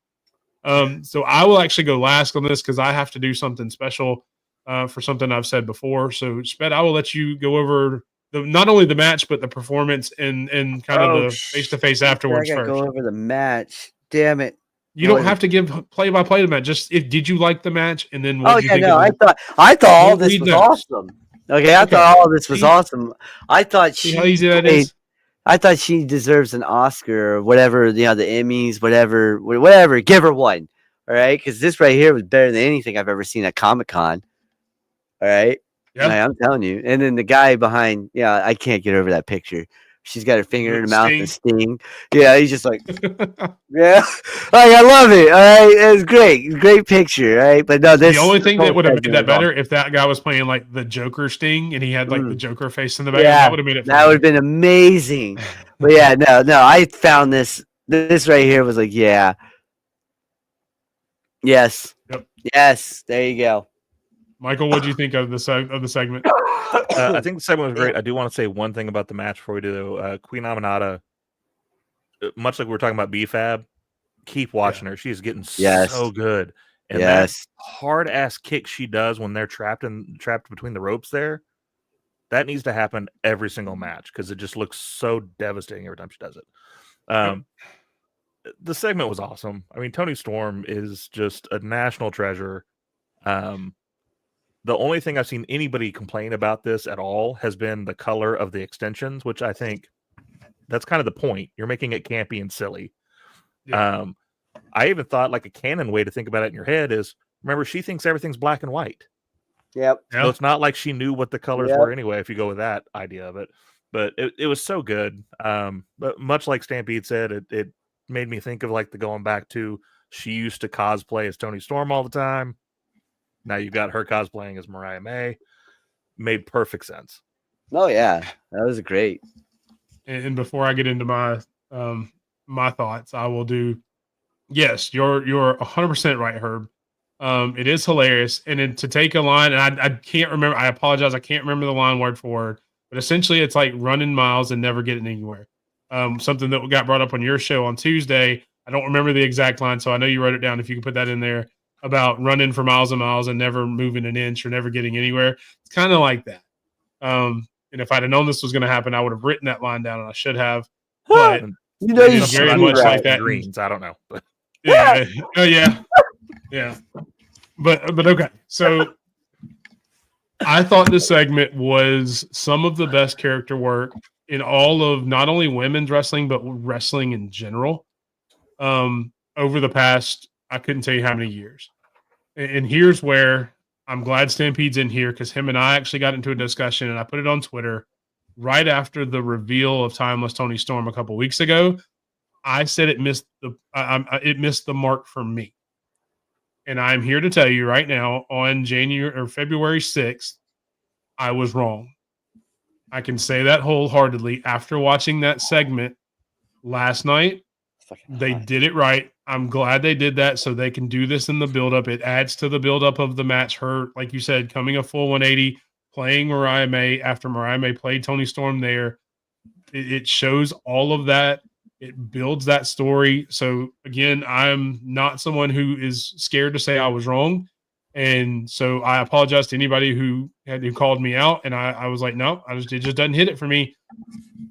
So I will actually go last on this because I have to do something special for something I've said before. So Sped, I will let you go over not only the match but the performance and kind of the face-to-face afterwards. I gotta go over the match. Damn it. You don't have to give play-by-play to the match. Just did you like the match, and then I thought all this was awesome. Okay, I thought all this was awesome. I thought how easy that is. I thought she deserves an Oscar or whatever, the Emmys, whatever. Give her one, all right? Because this right here was better than anything I've ever seen at Comic-Con. All right, I'm telling you. And then the guy behind, I can't get over that picture. She's got her finger in her mouth and Sting. Yeah, he's just like, yeah. I love it. All right, it was great picture. All right, but no, the only thing that would have made that better if that guy was playing like the Joker Sting and he had like the Joker face in the back. That would have made it. That would have been amazing. But yeah, no, I found this right here was like, yes, yes, there you go. Michael, what do you think of the segment? I think the segment was great. I do want to say one thing about the match before we do. Queen Aminata, much like we were talking about B-Fab, keep watching her. She's getting so good. And that hard-ass kick she does when they're trapped between the ropes there, that needs to happen every single match because it just looks so devastating every time she does it. The segment was awesome. I mean, Toni Storm is just a national treasure. The only thing I've seen anybody complain about this at all has been the color of the extensions, which I think that's kind of the point. You're making it campy and silly. Yeah. I even thought like a canon way to think about it in your head is, remember, she thinks everything's black and white. Yep. So it's not like she knew what the colors were anyway, if you go with that idea of it. But it was so good. But much like Stampede said, it made me think of like the going back to she used to cosplay as Toni Storm all the time. Now you've got her cosplaying as Mariah May. Made perfect sense. Oh yeah, that was great. And before I get into my my thoughts, I will do. Yes, you're 100% right, Herb. It is hilarious, and then to take a line, and I can't remember. I apologize, I can't remember the line word for word, but essentially it's like running miles and never getting anywhere. Something that got brought up on your show on Tuesday. I don't remember the exact line, so I know you wrote it down. If you can put that in there. About running for miles and miles and never moving an inch or never getting anywhere. It's kind of like that. And if I'd have known this was going to happen, I would have written that line down, and I should have. But you very much like that. Greens, I don't know. But. Yeah. Oh yeah. Yeah. But okay. So I thought this segment was some of the best character work in all of not only women's wrestling but wrestling in general. Over the past. I couldn't tell you how many years. And here's where I'm glad Stampede's in here because him and I actually got into a discussion and I put it on Twitter right after the reveal of Timeless Toni Storm a couple weeks ago. I said it missed the mark for me. And I'm here to tell you right now on January or February 6th, I was wrong. I can say that wholeheartedly after watching that segment last night. They did it right. I'm glad they did that so they can do this in the buildup. It adds to the buildup of the match. Her, like you said, coming a full 180, playing Mariah May after Mariah May played Toni Storm there. It shows all of that. It builds that story. So again, I'm not someone who is scared to say I was wrong. And so I apologize to anybody who called me out. And I was like, no, it just doesn't hit it for me.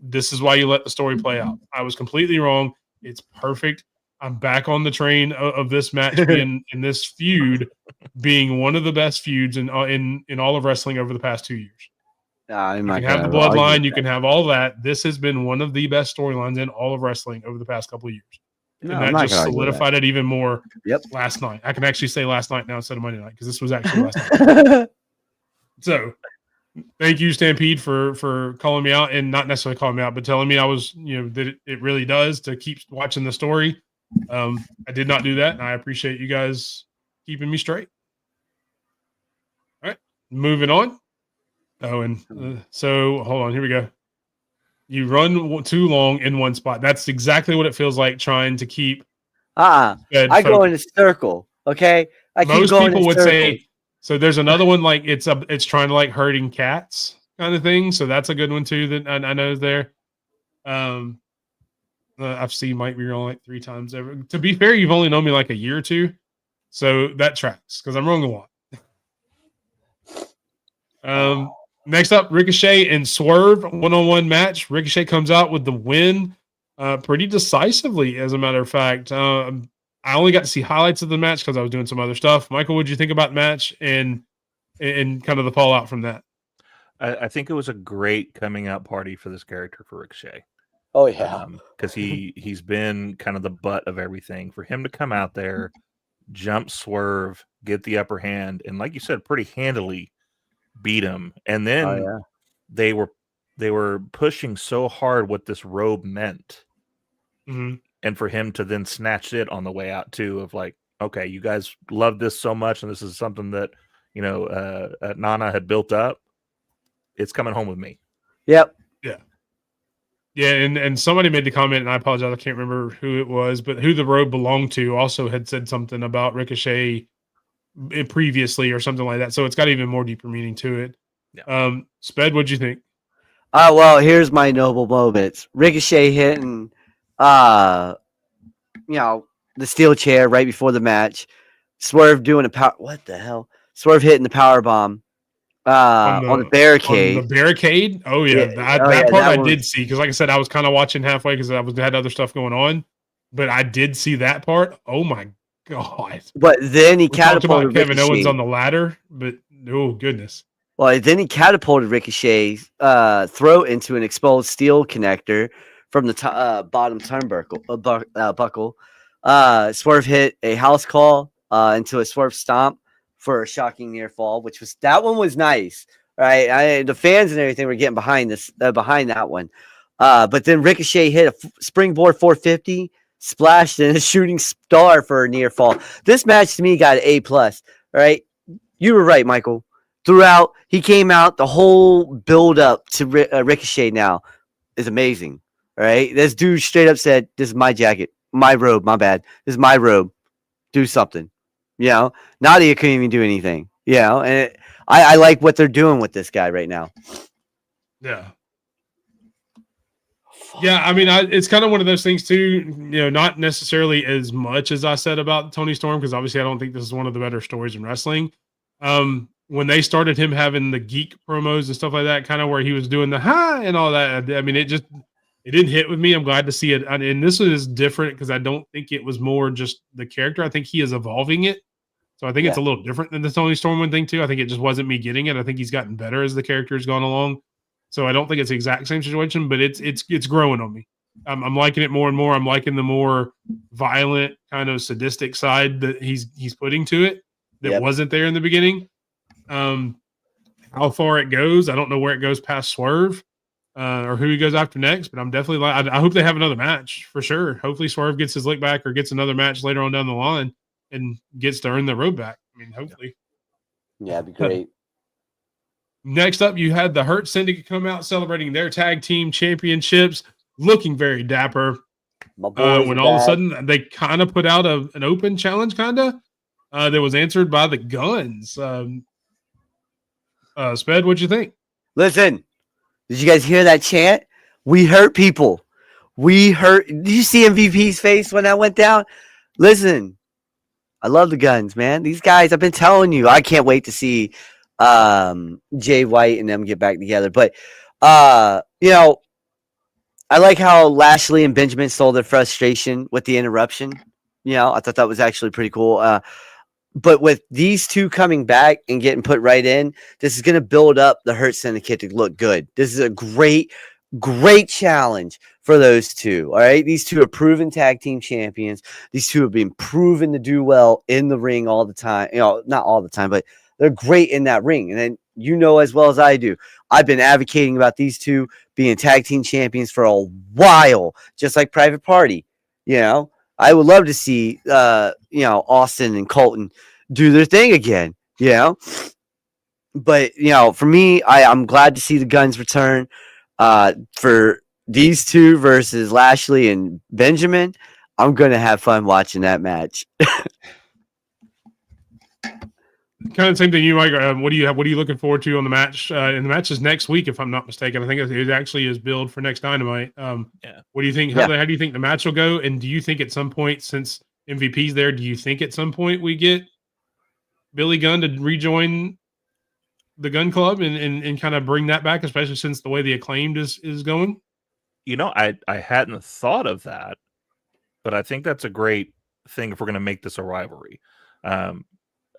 This is why you let the story play out. I was completely wrong. It's perfect. I'm back on the train of this match being in this feud being one of the best feuds in all of wrestling over the past 2 years. You can have the bloodline. You can have all that. This has been one of the best storylines in all of wrestling over the past couple of years. No, and that just solidified it even more last night. I can actually say last night now instead of Monday night because this was actually last night. So thank you, Stampede, for calling me out and not necessarily calling me out, but telling me I was, that it really does to keep watching the story. I did not do that, and I appreciate you guys keeping me straight. All right, moving on. Oh, and so hold on. Here we go. You run too long in one spot. That's exactly what it feels like trying to keep. I go in a circle. Okay, most people would say. So there's another one like it's trying to like herding cats kind of thing. So that's a good one too that I know is there. I've seen Mike be wrong like 3 times ever. To be fair, you've only known me like a year or two, so that tracks because I'm wrong a lot. Next up, Ricochet and Swerve one-on-one match. Ricochet comes out with the win pretty decisively, as a matter of fact. I only got to see highlights of the match because I was doing some other stuff. Michael, what did you think about the match and kind of the fallout from that? I think it was a great coming out party for this character for Ricochet. Oh, yeah. Because he's been kind of the butt of everything. For him to come out there, jump Swerve, get the upper hand, and like you said, pretty handily beat him. And then they were pushing so hard what this robe meant. Mm-hmm. And for him to then snatch it on the way out too, of like, okay, you guys love this so much, and this is something that Nana had built up. It's coming home with me. Yep. Yeah, and somebody made the comment, and I apologize, I can't remember who it was, but who the robe belonged to also had said something about Ricochet previously or something like that. So it's got even more deeper meaning to it. Yeah. Sped, what'd you think? Well, here's my noble moments. Ricochet hitting the steel chair right before the match. Swerve doing a power. What the hell? Swerve hitting the power bomb on the barricade. On the barricade? Oh, yeah. That part I did see because, like I said, I was kind of watching halfway because I had other stuff going on. But I did see that part. Oh, my God. But then he catapulted Kevin Owens on the ladder. But, oh, goodness. Well, then he catapulted Ricochet's throat into an exposed steel connector from the bottom turnbuckle. Swerve hit a house call into a Swerve stomp for a shocking near fall, that one was nice, right? The fans and everything were getting behind that one. But then Ricochet hit a springboard 450, splashed in a shooting star for a near fall. This match to me got an A+, right? You were right, Michael. Throughout, he came out, the whole build up to Ricochet now is amazing, right? This dude straight up said, this is my jacket, my robe, my bad. This is my robe. Do something. Nadia couldn't even do anything. And I like what they're doing with this guy right now. Yeah. Yeah, I mean, it's kind of one of those things too. Not necessarily as much as I said about Toni Storm, because obviously I don't think this is one of the better stories in wrestling. When they started him having the geek promos and stuff like that, kind of where he was doing the ha and all that, I mean, it didn't hit with me. I'm glad to see it, and this is different because I don't think it was more just the character. I think he is evolving it. So I think it's a little different than the Toni Storm thing too. I think it just wasn't me getting it. I think he's gotten better as the character has gone along. So I don't think it's the exact same situation, but it's growing on me. I'm liking it more and more. I'm liking the more violent, kind of sadistic side that he's putting to it that wasn't there in the beginning. How far it goes, I don't know where it goes past Swerve or who he goes after next, but I'm definitely I hope they have another match for sure. Hopefully Swerve gets his lick back or gets another match later on down the line. and gets to earn the road back. I mean, hopefully. Yeah, it'd be great. Next up, you had the Hurt Syndicate come out celebrating their tag team championships, looking very dapper. My boys When are all of a back. sudden they kind of put out an open challenge, that was answered by the Guns. Sped, what'd you think? Listen, did you guys hear that chant? We hurt people. We hurt. Did you see MVP's face when that went down? Listen, I love the Guns, man. These guys, I've been telling you, I can't wait to see Jay White and them get back together. But you know, I like how Lashley and Benjamin sold their frustration with the interruption. You know, I thought that was actually pretty cool. But with these two coming back and getting put right in, this is going to build up the Hurt Syndicate to look good. This is a great challenge for those two. All right. These two are proven tag team champions. These two have been proven to do well in the ring all the time. You know, not all the time, but they're great in that ring. And then, you know, as well as I do, I've been advocating about these two being tag team champions for a while, just like Private Party. You know, I would love to see, you know, Austin and Colton do their thing again, you know. But, you know, for me, I'm glad to see the Guns return. For these two versus Lashley and Benjamin, I'm going to have fun watching that match. Kind of same thing you, Mike. What are you looking forward to on the match? And the match is next week, if I'm not mistaken. I think it actually is billed for next Dynamite. Yeah. What do you think? How do you think the match will go? And do you think at some point, since MVP's there, do you think at some point we get Billy Gunn to rejoin the Gun Club and kind of bring that back, especially since the way the Acclaimed is going? You know, I hadn't thought of that, but I think that's a great thing if we're going to make this a rivalry.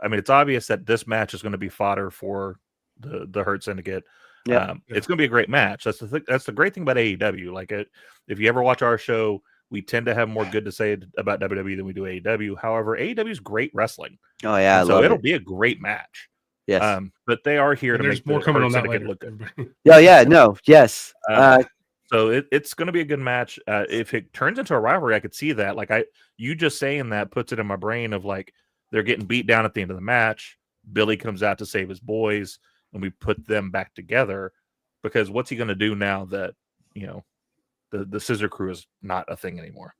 I mean, it's obvious that this match is going to be fodder for the Hurt Syndicate. Yeah. It's going to be a great match. That's the great thing about AEW. Like, if you ever watch our show, we tend to have more good to say about WWE than we do AEW. However, AEW is great wrestling. Oh yeah, so it'll be a great match. Yes. But they are here to there's make more the coming Hurt on that Syndicate later. look good. Yeah. No. Yes. So it's going to be a good match. If it turns into a rivalry, I could see that. Like you just saying that puts it in my brain of like they're getting beat down at the end of the match. Billy comes out to save his boys, and we put them back together. Because what's he going to do now that the Scissor Crew is not a thing anymore?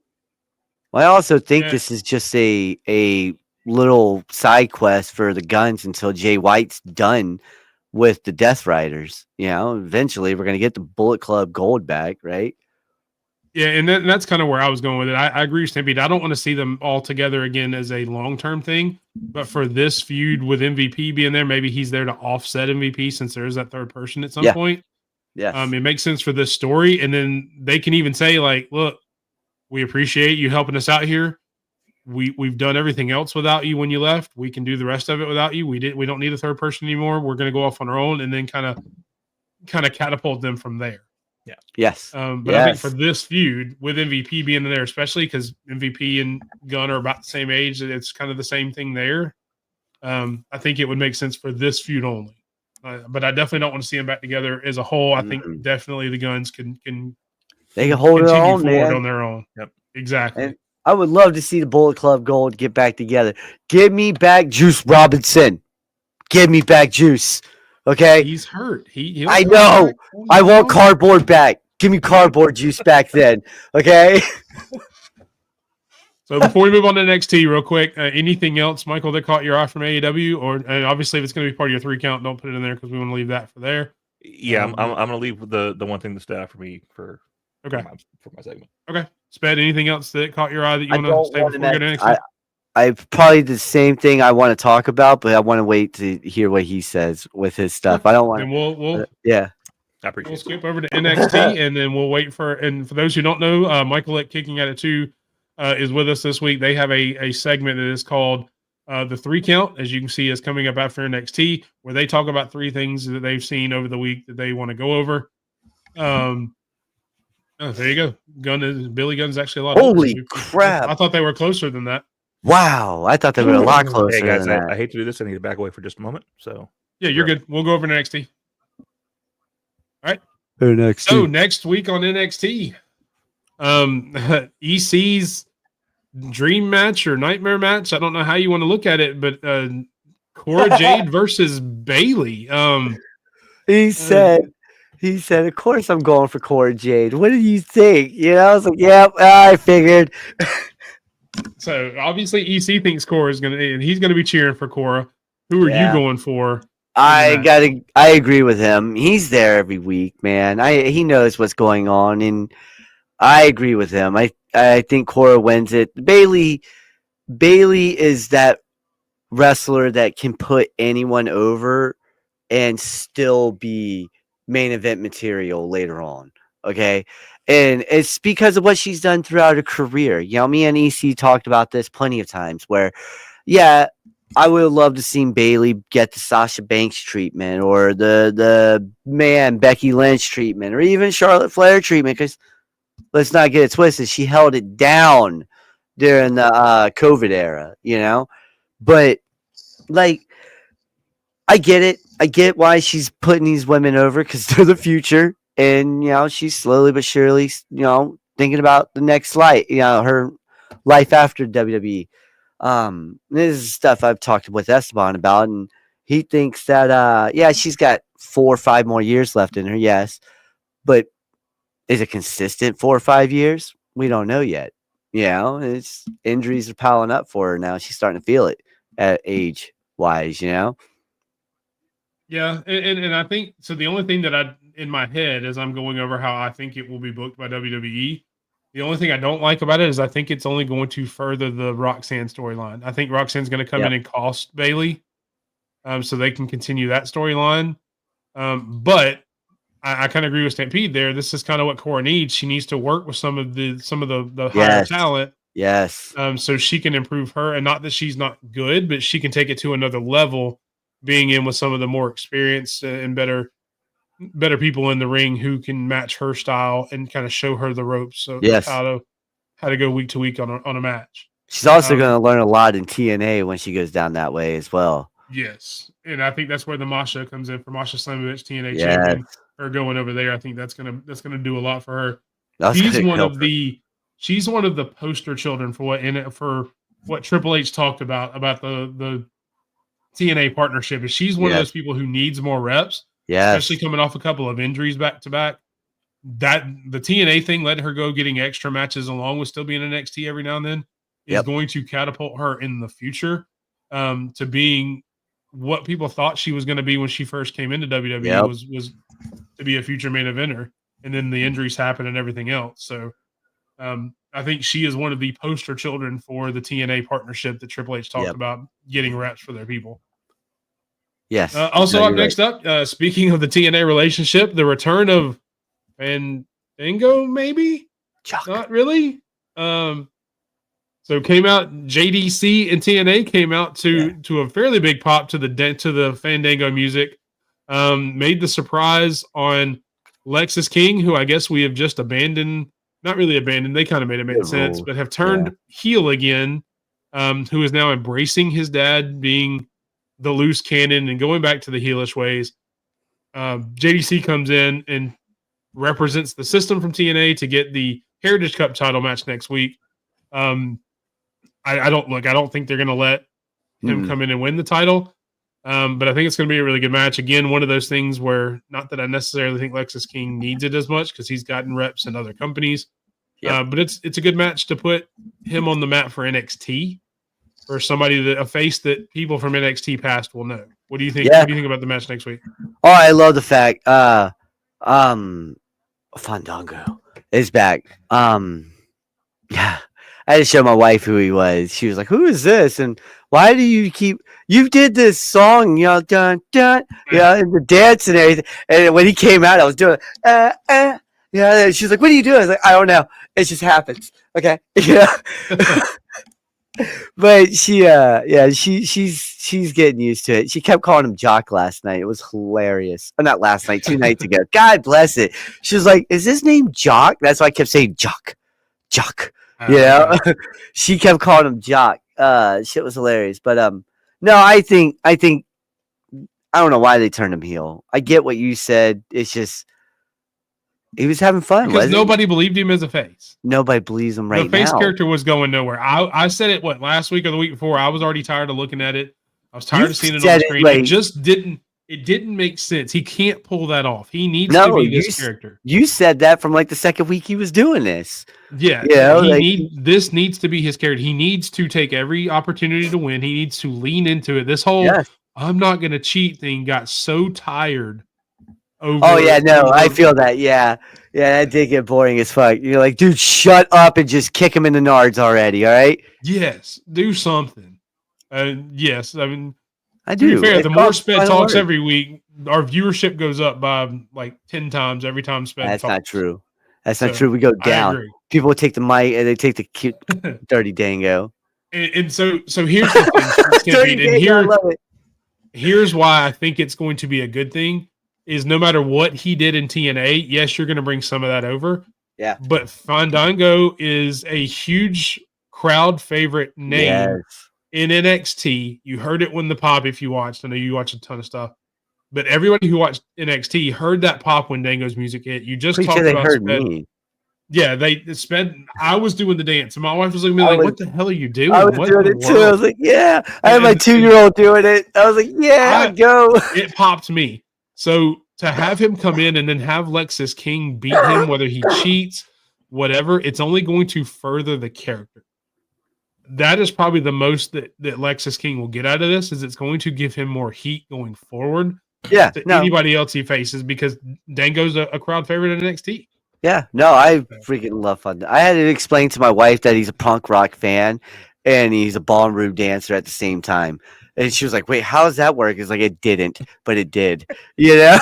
Well, I also think this is just a little side quest for the Guns until Jay White's done with the Death Riders. You know, eventually we're going to get the Bullet Club gold back, right? Yeah, and that's kind of where I was going with it. I agree with Stampede. I don't want to see them all together again as a long-term thing, but for this feud with MVP being there, maybe he's there to offset MVP since there is that third person at some point. Yeah. It makes sense for this story, and then they can even say like, "Look, we appreciate you helping us out here. We've done everything else without you when you left. We can do the rest of it without you. We don't need a third person anymore. We're going to go off on our own," and then kind of catapult them from there. Yeah. Yes. But I think for this feud with MVP being there, especially because MVP and Gunn are about the same age, it's kind of the same thing there. I think it would make sense for this feud only. But I definitely don't want to see them back together as a whole. I think definitely the Guns can they can hold it on, on their own. Yep. Exactly. And I would love to see the Bullet Club Gold get back together. Give me back Juice Robinson. Give me back Juice. Okay? He's hurt. I know. I want Cardboard back. Give me Cardboard Juice back then. Okay? So before we move on to NXT real quick, anything else, Michael, that caught your eye from AEW? Or obviously if it's going to be part of your 3 count, don't put it in there because we want to leave that for there. Yeah, I'm going to leave the one thing that stood out for me for my segment. Okay. Sped, anything else that caught your eye that you want to say before we go to NXT? I probably the same thing I want to talk about, but I want to wait to hear what he says with his stuff. I don't want to. We'll I appreciate we'll skip over to NXT and then we'll wait for. And for those who don't know, Michael at Kicking At It 2 is with us this week. They have a segment that is called the 3 count, as you can see, is coming up after NXT, where they talk about 3 things that they've seen over the week that they want to go over. There you go. Billy Gunn's actually a lot. Holy crap! I thought they were closer than that. Wow, I thought they were a lot closer. Hey guys, than that. I hate to do this. I need to back away for just a moment. So yeah, you're good. We'll go over to NXT. All right. NXT. So next week on NXT, EC's dream match or nightmare match. I don't know how you want to look at it, but Cora Jade versus Bailey. He said, of course I'm going for Cora Jade. What do you think? You know, I was like, yep, I figured. So obviously EC thinks Cora is going to, and he's going to be cheering for Cora. Who are you going for? I agree with him. He's there every week, man. He knows what's going on, and I agree with him. I think Cora wins it. Bailey is that wrestler that can put anyone over and still be main event material later on. Okay. And it's because of what she's done throughout her career. You know, me and EC talked about this plenty of times where, yeah, I would have loved to seen Bailey get the Sasha Banks treatment or the Becky Lynch treatment or even Charlotte Flair treatment. Because let's not get it twisted. She held it down during the COVID era, you know, but like, I get it. I get why she's putting these women over because they're the future. And, you know, she's slowly but surely, you know, thinking about the next life, you know, her life after WWE. This is stuff I've talked with Esteban about. And he thinks that, yeah, she's got 4 or 5 more years left in her. Yes. But is it consistent 4 or 5 years? We don't know yet. You know, it's injuries are piling up for her now. She's starting to feel it at age wise, you know? Yeah, and I think so. The only thing that I in my head as I'm going over how I think it will be booked by WWE, the only thing I don't like about it is I think it's only going to further the Roxanne storyline. I think Roxanne's going to come in and cost Bailey, so they can continue that storyline. But I kind of agree with Stampede there. This is kind of what Cora needs. She needs to work with some of the higher talent. Yes. So she can improve her, and not that she's not good, but she can take it to another level. Being in with some of the more experienced and better people in the ring who can match her style and kind of show her the ropes of how to go week to week on a match. She's also going to learn a lot in TNA when she goes down that way as well. Yes, and I think that's where the Masha comes in for Masha Slamovich, TNA champion. Her going over there, I think that's gonna do a lot for her. She's one of the poster children for what Triple H talked about the TNA partnership. Is she's one of those people who needs more reps, especially coming off a couple of injuries back to back. That the TNA thing, letting her go getting extra matches along with still being in NXT every now and then is going to catapult her in the future to being what people thought she was going to be when she first came into WWE was to be a future main eventer, and then the injuries happen and everything else. So I think she is one of the poster children for the TNA partnership that Triple H talked about getting reps for their people. Yes. Also up next up, speaking of the TNA relationship, the return of Fandango, maybe? Chuck. Not really. So came out, JDC and TNA came out to a fairly big pop to the Fandango music. Made the surprise on Lexus King, who I guess we have just abandoned. Not really abandoned. They kind of made sense, but have turned heel again. Who is now embracing his dad being the loose cannon and going back to the heelish ways. JDC comes in and represents the system from TNA to get the Heritage Cup title match next week. I don't think they're going to let him come in and win the title. But I think it's going to be a really good match. Again, one of those things where not that I necessarily think Lexus King needs it as much because he's gotten reps in other companies. But it's a good match to put him on the map for NXT or somebody a face that people from NXT past will know. What do you think? What do you think about the match next week? Oh, I love the fact Fandango is back. Yeah. I had to show my wife who he was. She was like, "Who is this? And why do you did this song, you know, dun dun, and the dance and everything." And when he came out, I was doing, and she's like, "What are you doing?" I was like, "I don't know. It just happens." Okay, but she's getting used to it. She kept calling him Jock last night. It was hilarious. Or not last night, 2 nights ago. God bless it. She was like, "Is his name Jock?" That's why I kept saying Jock. She kept calling him Jock. Shit was hilarious. But no, I think I don't know why they turned him heel. I get what you said. It's just He was having fun because wasn't nobody believed him as a face. Nobody believes him right The face now. character was going nowhere. I said it last week or the week before. I was already tired of looking at it. I was tired You of seeing it on said the it, screen. like- It just didn't. It didn't make sense. He can't pull that off. He needs to No, be you this s- character. You said that from like the second week he was doing this. Yeah, You know, like- this needs to be his character. He needs to take every opportunity to win. He needs to lean into it. This whole Yes. I'm not going to cheat thing got so tired. Oh yeah, no, I feel that. Yeah, that did get boring as fuck. You're like, dude, shut up and just kick him in the nards already. All right. Yes, do something. Yes, I mean, I to do. be fair, It's the more called Sped final talks word. every week, our viewership goes up by like 10 times every time Sped That's talks. not true. That's not So, true. We go I down. agree. People take the mic and they take the cute, dirty dango. And so here's the thing, Dirty Stampede, and dango, I love it. here's why I think it's going to be a good thing is no matter what he did in TNA, yes, you're going to bring some of that over. Yeah. But Fandango is a huge crowd favorite name Yes. in NXT. You heard it when the pop, if you watched. I know you watched a ton of stuff. But everybody who watched NXT heard that pop when Dango's music hit. You just Pretty talked sure they about heard Sped. me. Yeah, they spent. I was doing the dance, and my wife was looking at me I like, was- "What the hell are you doing?" I was What doing in it the too. I world?" was like, yeah. I had my And- 2-year-old doing it. I was like, yeah, I- go. It popped me. So to have him come in and then have Lexus King beat him, whether he cheats, whatever, it's only going to further the character. That is probably the most that Lexus King will get out of this. Is it's going to give him more heat going forward Yeah. to No. anybody else he faces because Dango's a crowd favorite in NXT. Yeah, no, I freaking love fun. I had to explain to my wife that he's a punk rock fan and he's a ballroom dancer at the same time. And she was like, wait, how does that work? It's like, it didn't, but it did. You know?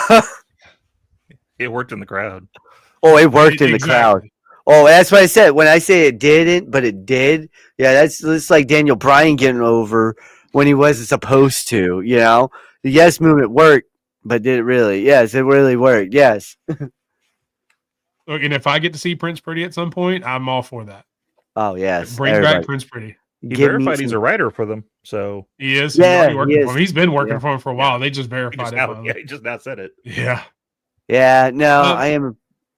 It worked in the crowd. Oh, it worked in the crowd. Exactly. Oh, that's what I said. When I say it didn't, but it did. Yeah, that's like Daniel Bryan getting over when he wasn't supposed to, you know? The yes movement worked, but did it really? Yes, it really worked. Yes. Look, and if I get to see Prince Pretty at some point, I'm all for that. Oh, yes. Bring everybody. back Prince Pretty. He Give me verified he's some- a writer for them, so He is. Yeah, He's already working he for is. him. He's been working Yeah. for him for a while. They just he verified just it. now, finally. yeah, he just now said it. Yeah. Yeah, no, Uh, I am.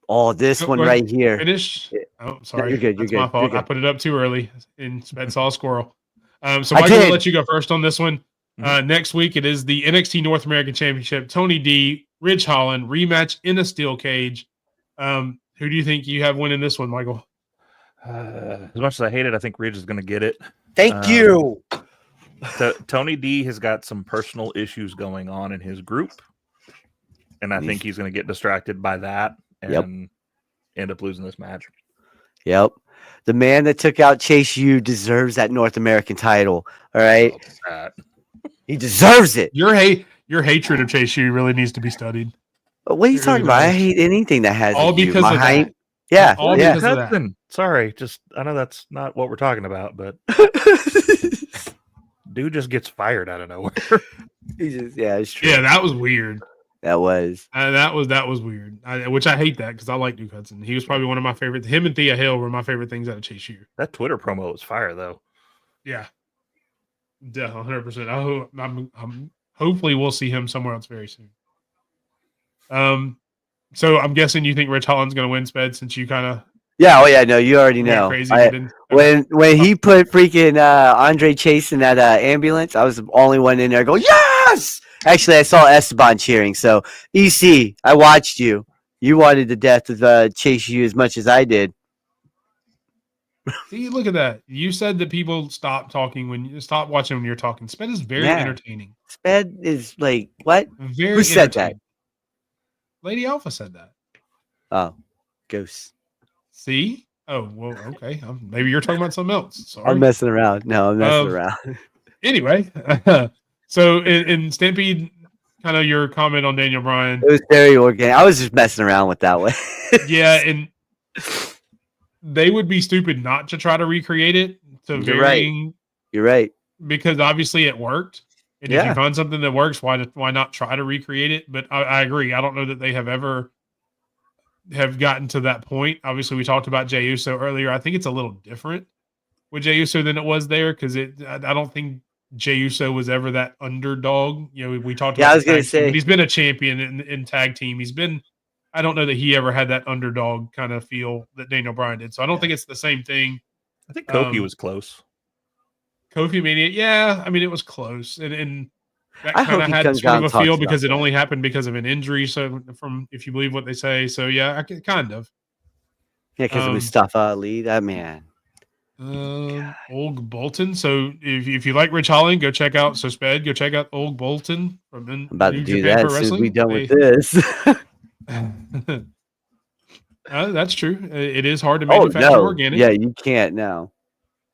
Oh, this go- one go ahead. right here. Finish. Yeah. Oh, sorry. you're good, you're That's my good, fault. you're I good. put it up too early and Sped saw a squirrel. So I Michael, we'll did. let you go first on this one. Next week, it is the NXT North American Championship. Tony D, Ridge Holland, rematch in a steel cage. Who do you think you have winning this one, Michael? As much as I hate it, I think Ridge is going to get it. Thank you. Tony D has got some personal issues going on in his group, and I think he's going to get distracted by that and end up losing this match. Yep. The man that took out Chase U deserves that North American title. All right. He deserves it. Your hatred of Chase U really needs to be studied. What are you It talking really about? I does. hate anything that has All a U. because My of height- that. Yeah. All yeah. because of that. Hudson. Sorry, just I know that's not what we're talking about, but dude just gets fired out of nowhere. It's true. Yeah, that was weird. That was. That was weird. Which I hate that because I like Duke Hudson. He was probably one of my favorites. Him and Thea Hill were my favorite things out of Chase U. That Twitter promo was fire, though. Yeah, 100%. I'm hopefully we'll see him somewhere else very soon. So I'm guessing you think Rich Holland's going to win, Sped, since you kind of Yeah. Oh yeah. No, you already went know. crazy. When he put freaking Andre Chase in that ambulance, I was the only one in there going, yes! Actually, I saw Esteban cheering. So, EC, I watched you. You wanted the death of Chase U as much as I did. See, look at that. You said that people stop talking when you stop watching when you're talking. Sped is very Yeah. entertaining. Sped is like, what? Very Who said that? entertaining. Lady Alpha said that. Oh, ghosts. See? Oh, well, okay. Maybe you're talking about something else. Sorry. I'm messing around. No, I'm messing around. Anyway, so in Stampede, kind of your comment on Daniel Bryan. It was very organic. I was just messing around with that one. Yeah, and they would be stupid not to try to recreate it to You're right. varying You're right. because obviously it worked. And if Yeah. you find something that works, why not try to recreate it? But I agree. I don't know that they have ever have gotten to that point. Obviously, we talked about Jey Uso earlier. I think it's a little different with Jey Uso than it was there because I don't think Jey Uso was ever that underdog. You know, we talked about Yeah, I was the gonna tag team, say. but he's been a champion in tag team. He's been I don't know that he ever had that underdog kind of feel that Daniel Bryan did. So I don't think it's the same thing. I think Kofi was close. Kofi Mania, yeah. I mean, it was close, and that I kind hope of he had comes sort out of and a feel talks about because it that. only happened because of an injury. So, if you believe what they say, so yeah, kind of. Yeah, because of Mustafa Ali, that man. Olg Bolton. So if you like Rich Holland, go check out Go check out Olg Bolton from I'm about New to do Japan that Pro as soon as we Wrestling. done with this. That's true. It is hard to Oh manufacture no, organic. yeah, you can't now.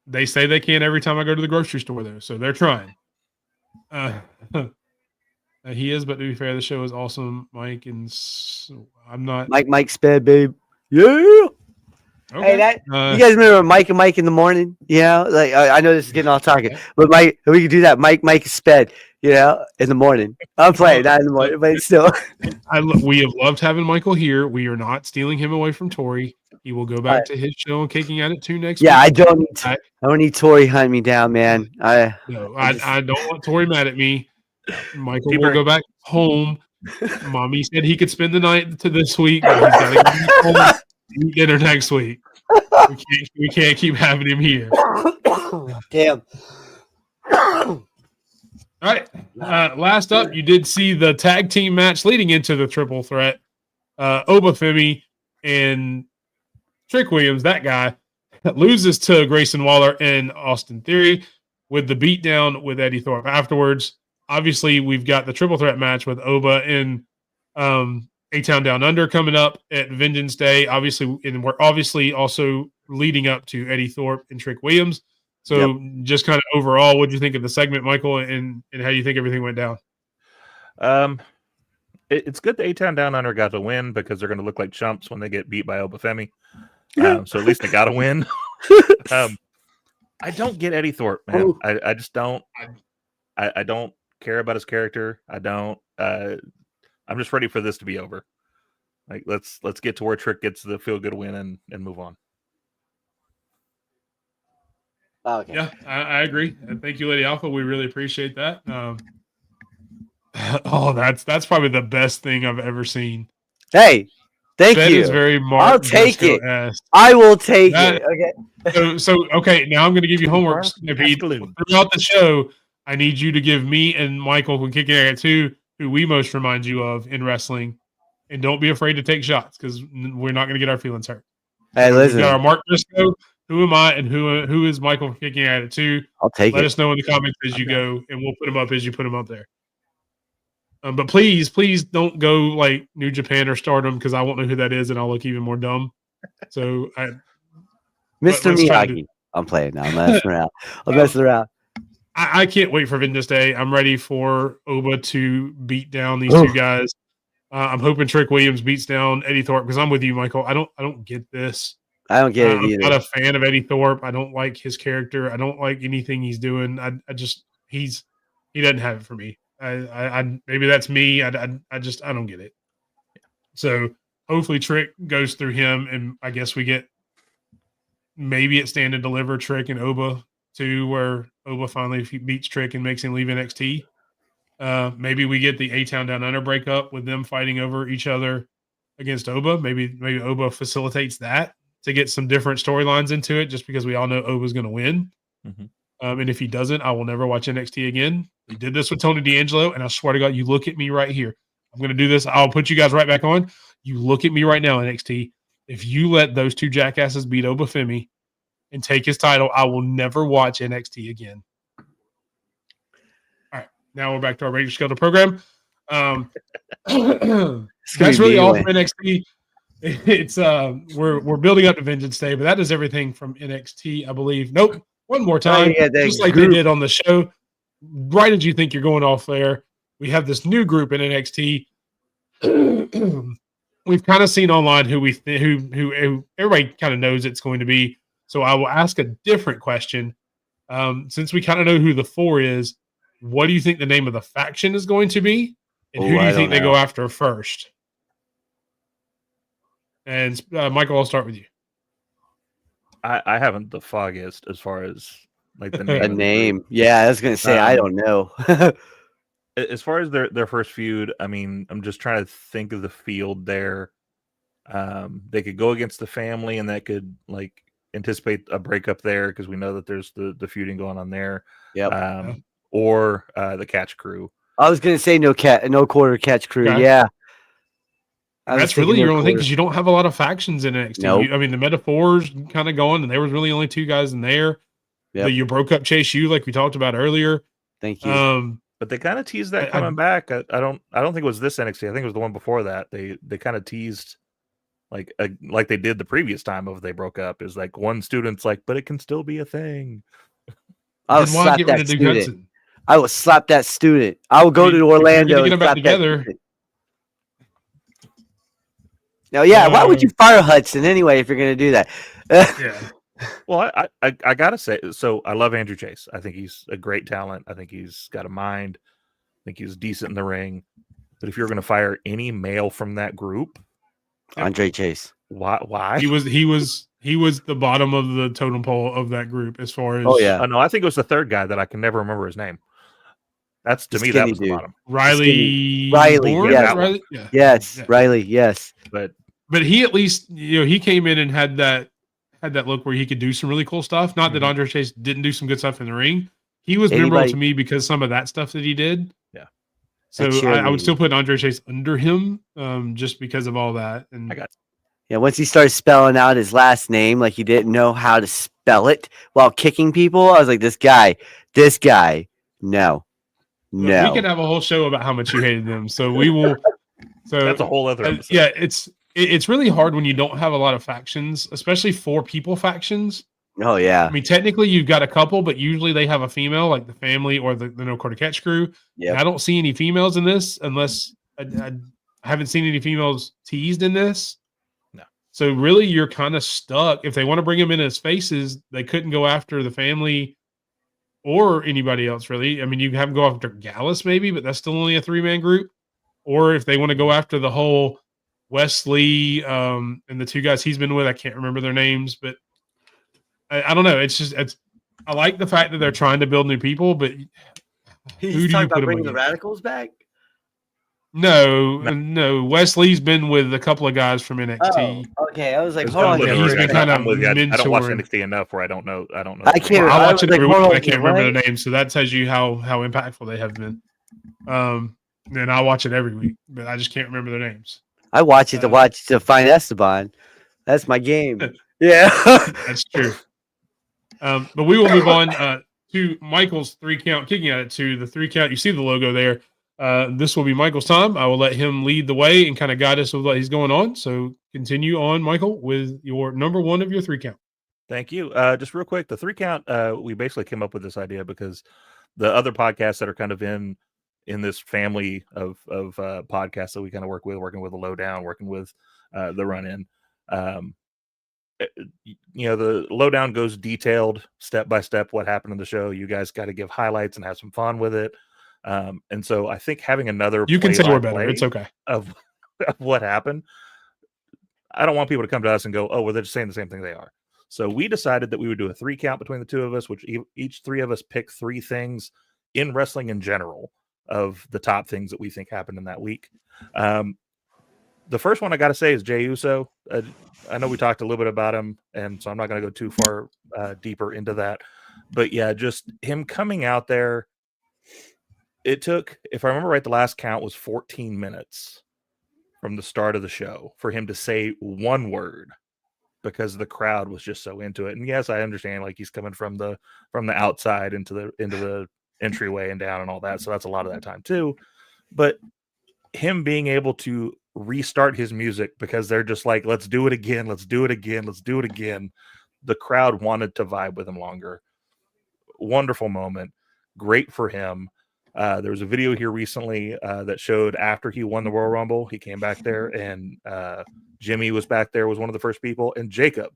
They say they can every time I go to the grocery store, though, so they're trying. He is, but to be fair, the show is awesome, Mike. And I'm not. Mike sped, babe. Yeah. Okay. Hey, you guys remember Mike and Mike in the morning? You know, like I know this is getting off talking, but Mike, we can do that. Mike sped, you know, in the morning. I'm playing not in the morning, but still. We have loved having Michael here. We are not stealing him away from Tori. He will go back to his show and Kicking At It 2 next week. Yeah, I don't need Tori hunt me down, man. I don't want Tori mad at me. Michael will go back home. Mommy said he could spend the night to this week, but he's got to get home and eat dinner next week. We can't keep having him here. Damn. All right. Last up, you did see the tag team match leading into the triple threat. Obafemi and Trick Williams, that guy, loses to Grayson Waller and Austin Theory with the beatdown with Eddie Thorpe afterwards. Obviously, we've got the triple threat match with Oba and A-Town Down Under coming up at Vengeance Day. Obviously, and we're obviously also leading up to Eddie Thorpe and Trick Williams. So just kind of overall, what do you think of the segment, Michael, and how do you think everything went down? It's good that A-Town Down Under got to win because they're going to look like chumps when they get beat by Obafemi. So at least they got to win. I don't get Eddie Thorpe, man. I just don't. I don't care about his character. I don't. I'm just ready for this to be over. Like let's get to where Trick gets the feel good win and move on. Okay. Yeah, I agree. Thank you, Lady Alpha. We really appreciate that. That's probably the best thing I've ever seen. Hey, thank that you. Is very I'll take it. Ass. I will take it. Okay. So okay, now I'm going to give you homework, Snippy. Throughout the show, I need you to give me and Michael, who Kicking At It 2, who we most remind you of in wrestling, and don't be afraid to take shots because we're not going to get our feelings hurt. Hey, listen. We got our Mark Briscoe. Who am I and who is Michael Kicking At It 2? I'll take it. Let us know in the comments as you go, and we'll put them up as you put them up there. But please don't go like New Japan or Stardom because I won't know who that is and I'll look even more dumb. So, Mr. Miyagi. I'm playing now. I'm messing around. I'm messing around. I can't wait for Vengeance Day. I'm ready for Oba to beat down these two guys. I'm hoping Trick Williams beats down Eddie Thorpe because I'm with you, Michael. I don't get this. I don't get it either. I'm not a fan of Eddie Thorpe. I don't like his character. I don't like anything he's doing. He doesn't have it for me. I maybe that's me. I don't get it. So hopefully Trick goes through him, and I guess we get maybe at Stand and Deliver Trick and Oba too, where Oba finally beats Trick and makes him leave NXT. Maybe we get the A-Town Down Under breakup with them fighting over each other against Oba. Maybe Oba facilitates that to get some different storylines into it, just because we all know Oba's going to win. Mm-hmm. And if he doesn't, I will never watch NXT again. We did this with Tony D'Angelo, and I swear to God, you look at me right here. I'm going to do this. I'll put you guys right back on. You look at me right now, NXT. If you let those two jackasses beat Obafemi and take his title, I will never watch NXT again. All right, now we're back to our regular scheduled program. That's really all from NXT. It's we're building up to Vengeance Day, but that is everything from NXT, I believe. Nope, one more time, just like they did on the show. Right as you think you're going off there, we have this new group in NXT. We've kind of seen online who everybody kind of knows it's going to be. So I will ask a different question. Since we kind of know who the four is, what do you think the name of the faction is going to be? And who do you think they go after first? And Michael, I'll start with you. I haven't the foggiest as far as like the name. A name. Yeah, I was going to say, I don't know. As far as their first feud, I mean, I'm just trying to think of the field there. They could go against the family, and that could like anticipate a breakup there because we know that there's the feuding going on there. Yep. Or the Catch Crew. I was gonna say no quarter catch crew. Okay. Yeah. And that's really your only thing because you don't have a lot of factions in NXT. Nope. I mean, the metaphors kind of going, and there was really only 2 guys in there. Yep. You broke up Chase U like we talked about earlier. Thank you. But they kind of teased that coming back. I don't think it was this NXT. I think it was the one before that. They kind of teased like they did the previous time of they broke up. Is like one student's like, but it can still be a thing. I will slap that student. I will slap that student. I will go to Orlando and slap together. Now, yeah, why would you fire Hudson anyway if you're going to do that? Yeah. Well, I gotta say, so I love Andrew Chase. I think he's a great talent. I think he's got a mind. I think he's decent in the ring. But if you're going to fire any male from that group, Andre Chase, why? He was the bottom of the totem pole of that group as far as. Oh yeah, no, I think it was the third guy that I can never remember his name. That's to me that was the bottom. Riley. Bourne, yes. Riley? Yeah. Yes, yeah. Riley. Yes, but he at least he came in and had that look where he could do some really cool stuff. Not that Andre Chase didn't do some good stuff in the ring. He was memorable to me because some of that stuff that he did. Yeah. So I would still put Andre Chase under him, just because of all that. And once he started spelling out his last name like he didn't know how to spell it while kicking people, I was like, this guy, no. We could have a whole show about how much you hated them. So we will. So that's a whole other episode. Yeah, it's really hard when you don't have a lot of factions, especially 4 people factions. Oh yeah. I mean, technically you've got a couple, but usually they have a female, like the family or the No Quarter Catch Crew. Yeah. I don't see any females in this unless I haven't seen any females teased in this. No. So really you're kind of stuck. If they want to bring them in as faces, they couldn't go after the family or anybody else really. I mean, you have them go after Gallus maybe, but that's still only a 3-man group. Or if they want to go after the whole Wesley and the 2 guys he's been with, I can't remember their names, but I don't know. I like the fact that they're trying to build new people, but who do you put about bringing the Radicals back? No. Wesley's been with a couple of guys from NXT. Oh, okay, I was like, hold on. He's been kind of mentoring. I don't watch NXT enough where I don't know. I can't. I watch it every week. I can't remember the names, so that tells you how impactful they have been. And I watch it every week, but I just can't remember their names. I watch it to find Esteban. That's my game. Yeah, that's true. But we will move on to Michael's 3 count, kicking at it to the 3 count. You see the logo there. This will be Michael's time. I will let him lead the way and kind of guide us with what he's going on. So continue on, Michael, with your number 1 of your 3 count. Thank you. Just real quick, the 3 count, we basically came up with this idea because the other podcasts that are kind of in this family of podcasts that we kind of working with the Lowdown, working with the Run-In, the Lowdown goes detailed step by step what happened in the show. You guys got to give highlights and have some fun with it. And so I think having another you can say we're better. It's okay of what happened. I don't want people to come to us and go, oh, well, they're just saying the same thing they are. So we decided that we would do a 3 count between the 2 of us, which each 3 of us pick 3 things in wrestling in general of the top things that we think happened in that week. The first one I got to say is Jey Uso. I know we talked a little bit about him, and so I'm not going to go too far deeper into that. But yeah, just him coming out there. It took, if I remember right, the last count was 14 minutes from the start of the show for him to say 1 word because the crowd was just so into it. And yes, I understand, like he's coming from the outside into the entryway and down and all that, so that's a lot of that time too. But him being able to restart his music because they're just like, let's do it again, let's do it again, let's do it again. The crowd wanted to vibe with him longer. Wonderful moment. Great for him. There was a video here recently that showed after he won the Royal Rumble, he came back there and Jimmy was back there, was one of the first people, and Jacob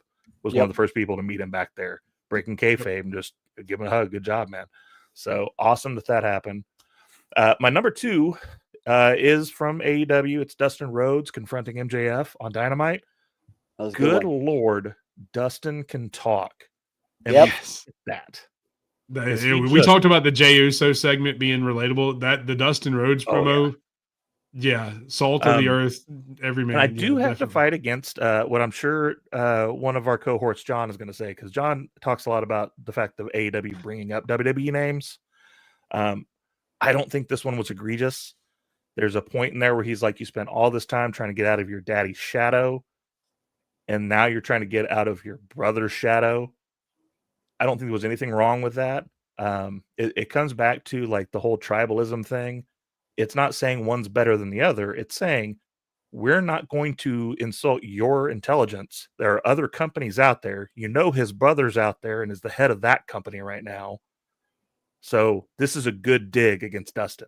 was one of the first people to meet him back there, breaking kayfabe and just give him a hug. Good job, man. So awesome that happened. My number 2 is from AEW. It's Dustin Rhodes confronting MJF on Dynamite. Good Lord, Dustin can talk. And we talked about the Jey Uso segment being relatable. That the Dustin Rhodes promo Yeah, salt of the earth, every man. And I do have definitely. to fight against what I'm sure one of our cohorts, John, is going to say, because John talks a lot about the fact of AEW bringing up WWE names. I don't think this one was egregious. There's a point in there where he's like, you spent all this time trying to get out of your daddy's shadow, and now you're trying to get out of your brother's shadow. I don't think there was anything wrong with that. It comes back to like the whole tribalism thing. It's not saying one's better than the other. It's saying we're not going to insult your intelligence. There are other companies out there. You know, his brother's out there and is the head of that company right now. So this is a good dig against Dustin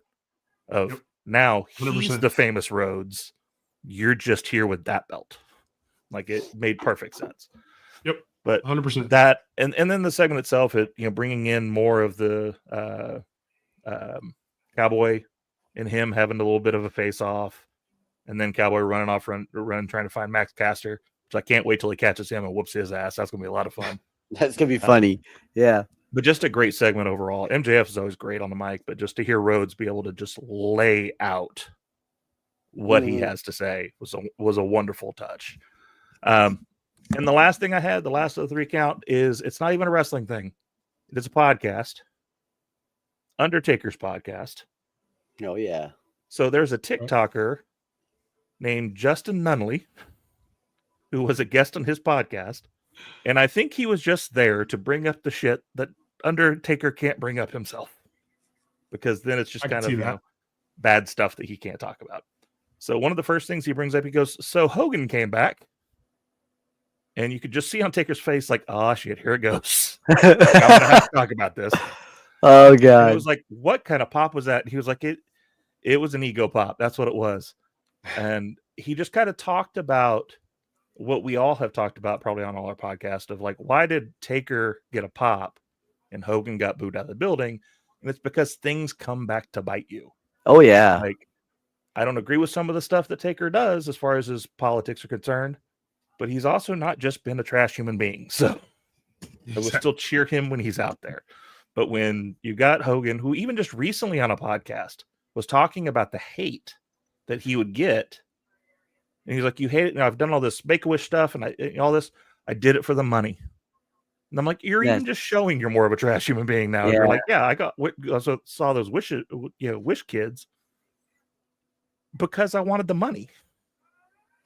of now he's 100%. the famous Rhodes. You're just here with that belt. Like it made perfect sense. Yep. But 100%. that, and then the segment itself, it, bringing in more of the Cowboy and him having a little bit of a face off, and then Cowboy running off, trying to find Max Caster, which I can't wait till he catches him and whoops his ass. That's gonna be a lot of fun. That's gonna be funny. Yeah. But just a great segment overall. MJF is always great on the mic, but just to hear Rhodes be able to just lay out what he has to say was a wonderful touch. And the last thing I had, the last of the 3 count, is it's not even a wrestling thing. It's a podcast. Undertaker's podcast. Oh, yeah. So there's a TikToker named Justin Nunley who was a guest on his podcast. And I think he was just there to bring up the shit that Undertaker can't bring up himself. Because then it's just kind of bad stuff that he can't talk about. So one of the first things he brings up, he goes, so Hogan came back. And you could just see on Taker's face, like, oh, shit, here it goes. I'm going to have to talk about this. Oh, God. And it was like, what kind of pop was that? And he was like, it was an ego pop. That's what it was. And he just kind of talked about what we all have talked about probably on all our podcast of like, why did Taker get a pop and Hogan got booed out of the building? And it's because things come back to bite you. Oh, yeah. Like, I don't agree with some of the stuff that Taker does as far as his politics are concerned. But he's also not just been a trash human being. So I will still cheer him when he's out there. But when you got Hogan, who even just recently on a podcast was talking about the hate that he would get. And he's like, you hate it. Now I've done all this Make-A-Wish stuff and all this. I did it for the money. And I'm like, you're even just showing you're more of a trash human being now. Yeah. You're like, yeah, I also saw those Wish kids because I wanted the money.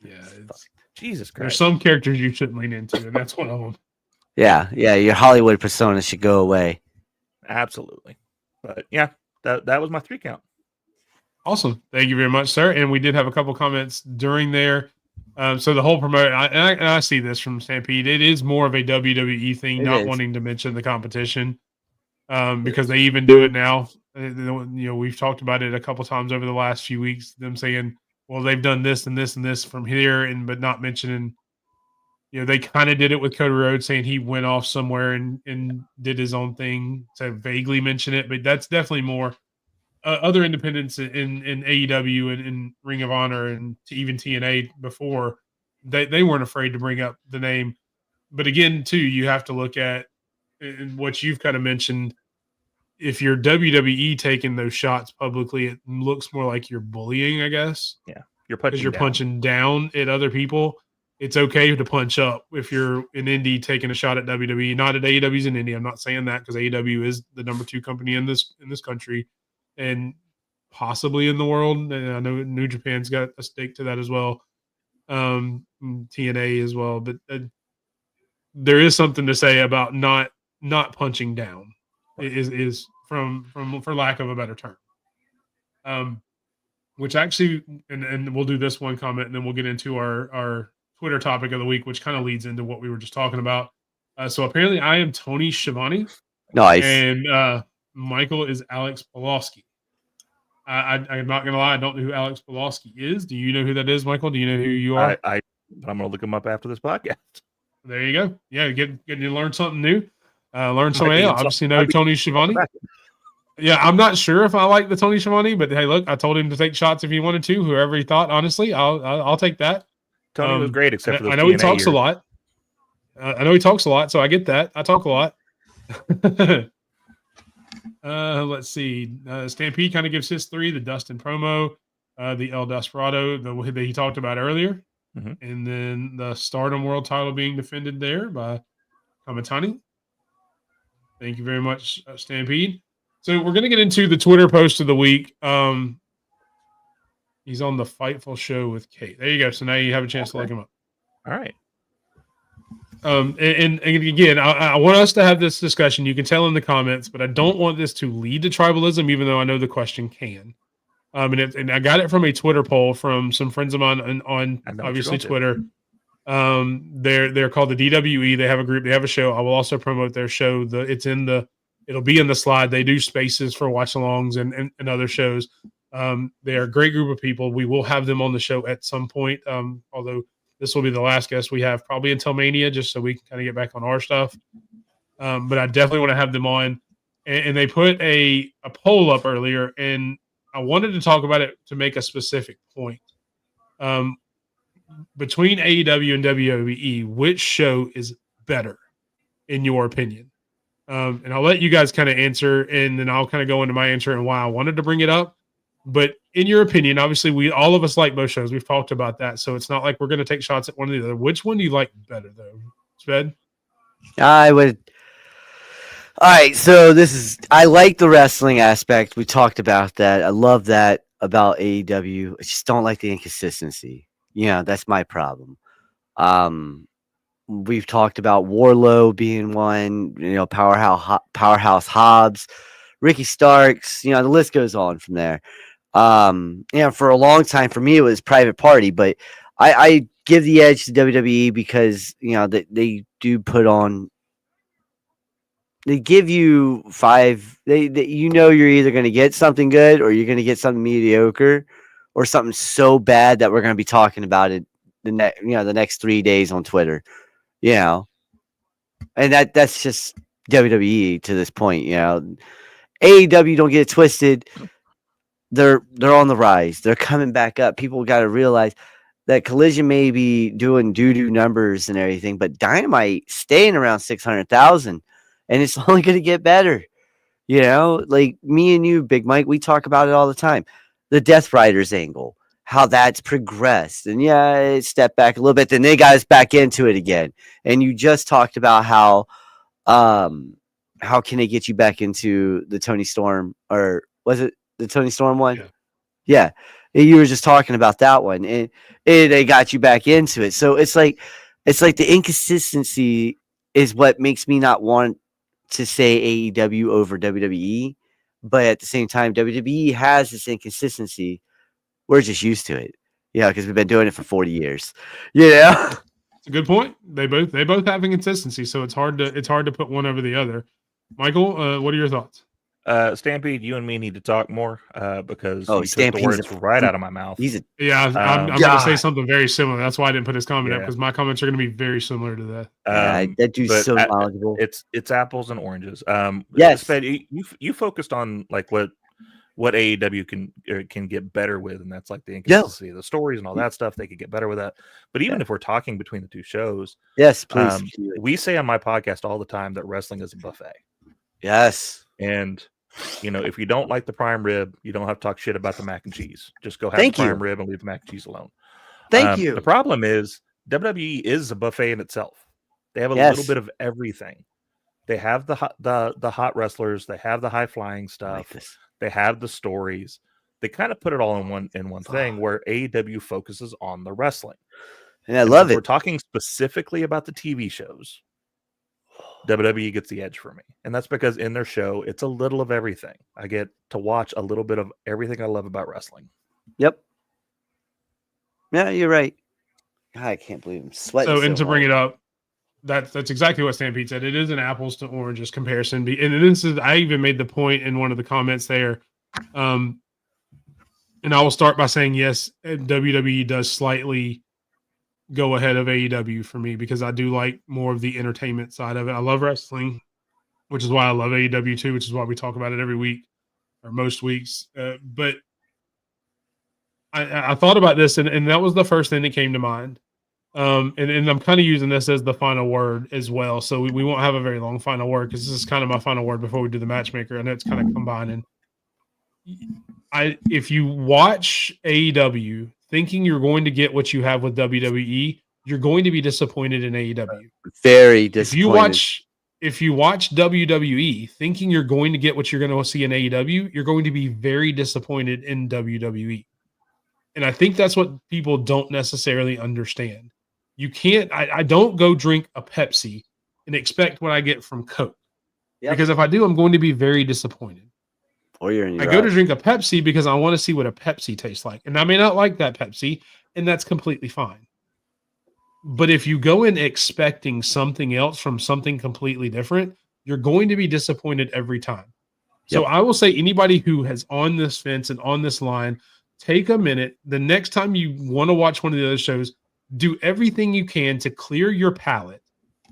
Yeah. Jesus Christ. There's some characters you shouldn't lean into, and that's one of them. Yeah, your Hollywood persona should go away. Absolutely. But yeah, that was my 3 count. Awesome. Thank you very much, sir. And we did have a couple comments during there. So the whole promote, I see this from Stampede. It is more of a WWE thing, not wanting to mention the competition, because they even do it now. We've talked about it a couple times over the last few weeks. Them saying, well, they've done this and this and this from here, but not mentioning, they kind of did it with Cody Rhodes saying he went off somewhere and did his own thing to vaguely mention it. But that's definitely more other independents in AEW and in Ring of Honor and even TNA before. They weren't afraid to bring up the name. But again, too, you have to look at what you've kind of mentioned. If you're WWE taking those shots publicly, it looks more like you're bullying, I guess. Yeah, you're punching down at other people. It's okay to punch up if you're an indie taking a shot at WWE. Not at AEW's an indie. I'm not saying that because AEW is the number 2 company in this country and possibly in the world. And I know New Japan's got a stake to that as well. TNA as well, but there is something to say about not punching down. Is from for lack of a better term. Which actually, and we'll do this one comment, and then we'll get into our Twitter topic of the week, which kind of leads into what we were just talking about. So apparently, I am Tony Schiavone. Nice. And Michael is Alex Pulaski. I'm not gonna lie, I don't know who Alex Pulaski is. Do you know who that is, Michael? Do you know who you are? I'm gonna look him up after this podcast. There you go. Yeah, getting to learn something new. Learn something else. Obviously, know Tony Schiavone. Yeah, I'm not sure if I like the Tony Schiavone, but hey, look, I told him to take shots if he wanted to. Whoever he thought, honestly, I'll take that. Tony was great, except for the I know he talks a lot. I know he talks a lot, so I get that. I talk a lot. Let's see. Stampede kind of gives his 3, the Dustin promo. the El Desperado that he talked about earlier, Mhm. and then the Stardom World title being defended there by Kamitani. Thank you very much, Stampede. So we're going to get into the Twitter post of the week. He's on the Fightful show with Kate. There you go. So now you have a chance to look him up. All right. And again, I want us to have this discussion. You can tell in the comments, but I don't want this to lead to tribalism, even though I know the question can. And I got it from a Twitter poll from some friends of mine on obviously Twitter. They're called the DWE. They have a group. They have a show. I will also promote their show. It'll be in the slide. They do spaces for watch-alongs and other shows. They are a great group of people. We will have them on the show at some point. Although this will be the last guest we have probably until Mania, just so we can kind of get back on our stuff. But I definitely want to have them on. And they put a poll up earlier, and I wanted to talk about it to make a specific point. Between AEW and WWE, which show is better, in your opinion? And I'll let you guys kind of answer, and then I'll kind of go into my answer and why I wanted to bring it up. But in your opinion, obviously, all of us like both shows. We've talked about that, so it's not like we're going to take shots at one or the other. Which one do you like better, though, Sped? I would. All right, so I like the wrestling aspect. We talked about that. I love that about AEW. I just don't like the inconsistency. That's my problem. We've talked about Warlow being one, Powerhouse Hobbs, Ricky Starks, the list goes on from there. For a long time, for me, it was Private Party, but I give the edge to WWE because, they do put on, they give you five, you're either going to get something good or you're going to get something mediocre or something so bad that we're going to be talking about it the next 3 days on Twitter, and that's just WWE to this point. AEW, don't get it twisted. They're on the rise. They're coming back up. People got to realize that Collision may be doing doo-doo numbers and everything, but Dynamite staying around 600,000, and it's only going to get better. Like me and you, Big Mike, we talk about it all the time. The Death Riders angle, how that's progressed. And it stepped back a little bit. Then they got us back into it again. And you just talked about how can they get you back into the Tony Storm, or was it the Tony Storm one? Yeah. You were just talking about that one, and they got you back into it. So it's like the inconsistency is what makes me not want to say AEW over WWE. But at the same time, WWE has this inconsistency. We're just used to it, because we've been doing it for 40 years. It's a good point. They both have inconsistency, so it's hard to put one over the other. Michael, what are your thoughts? Stampede, you and me need to talk more because you took the Stampede's words right out of my mouth. I'm going to say something very similar. That's why I didn't put his comment up, because my comments are going to be very similar to that. That dude's so knowledgeable. It's apples and oranges. Yes, Sped, you focused on like what AEW can get better with, and that's like the inconsistency of the stories and all that stuff. They could get better with that. But even if we're talking between the two shows, yes, please. We say on my podcast all the time that wrestling is a buffet. Yes, and if you don't like the prime rib, you don't have to talk shit about the mac and cheese. Just go have the prime rib and leave the mac and cheese alone. Thank you. The problem is WWE is a buffet in itself. They have a little bit of everything. They have the hot wrestlers. They have the high flying stuff. They have the stories. They kind of put it all in one thing, where AEW focuses on the wrestling. And I love it. We're talking specifically about the TV shows. WWE gets the edge for me. And that's because in their show, it's a little of everything. I get to watch a little bit of everything I love about wrestling. Yep. Yeah, you're right. God, I can't believe I'm sweating. And to bring it up, that's exactly what Stampede said. It is an apples to oranges comparison. And this is, I even made the point in one of the comments there. And I will start by saying, yes, WWE does slightly go ahead of AEW for me, because I do like more of the entertainment side of it. I love wrestling, which is why I love AEW too, which is why we talk about it every week or most weeks. But I thought about this, and that was the first thing that came to mind. And I'm kind of using this as the final word as well. So we won't have a very long final word, because this is kind of my final word before we do the matchmaker. I know it's kind of combining. if you watch AEW thinking you're going to get what you have with WWE, you're going to be disappointed in AEW. Very disappointed. If you watch WWE thinking you're going to get what you're going to see in AEW, you're going to be very disappointed in WWE. And I think that's what people don't necessarily understand. You can't, I don't go drink a Pepsi and expect what I get from Coke. Yep. Because if I do, I'm going to be very disappointed. Or you're in your I go to drink a Pepsi because I want to see what a Pepsi tastes like. And I may not like that Pepsi, and that's completely fine. But if you go in expecting something else from something completely different, you're going to be disappointed every time. So I will say anybody who has on this fence and on this line, take a minute. The next time you want to watch one of the other shows, do everything you can to clear your palate,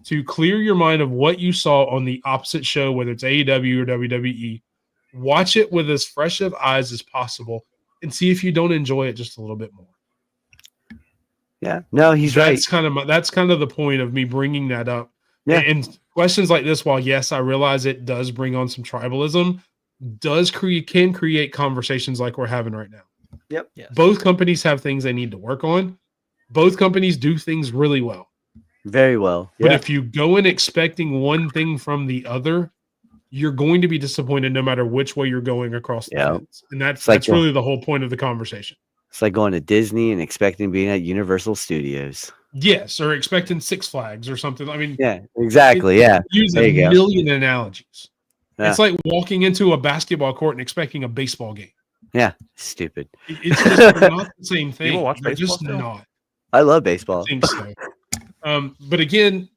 to clear your mind of what you saw on the opposite show, whether it's AEW or WWE. Watch it with as fresh of eyes as possible and see if you don't enjoy it just a little bit more. Yeah, no, he's right. That's kind of the point of me bringing that up. Yeah. And questions like this, while yes, I realize it does bring on some tribalism, can create conversations like we're having right now. Yep. Yes. Both companies have things they need to work on. Both companies do things really well. Very well. But if you go in expecting one thing from the other, you're going to be disappointed no matter which way you're going across the fence. And that's really the whole point of the conversation. It's like going to Disney and expecting being at Universal Studios. Yes, or expecting Six Flags or something. I mean, yeah, exactly. Use a million analogies. Yeah. It's like walking into a basketball court and expecting a baseball game. Yeah, stupid. It's just not the same thing. People watch baseball just still? not. I love baseball. I think so. But again,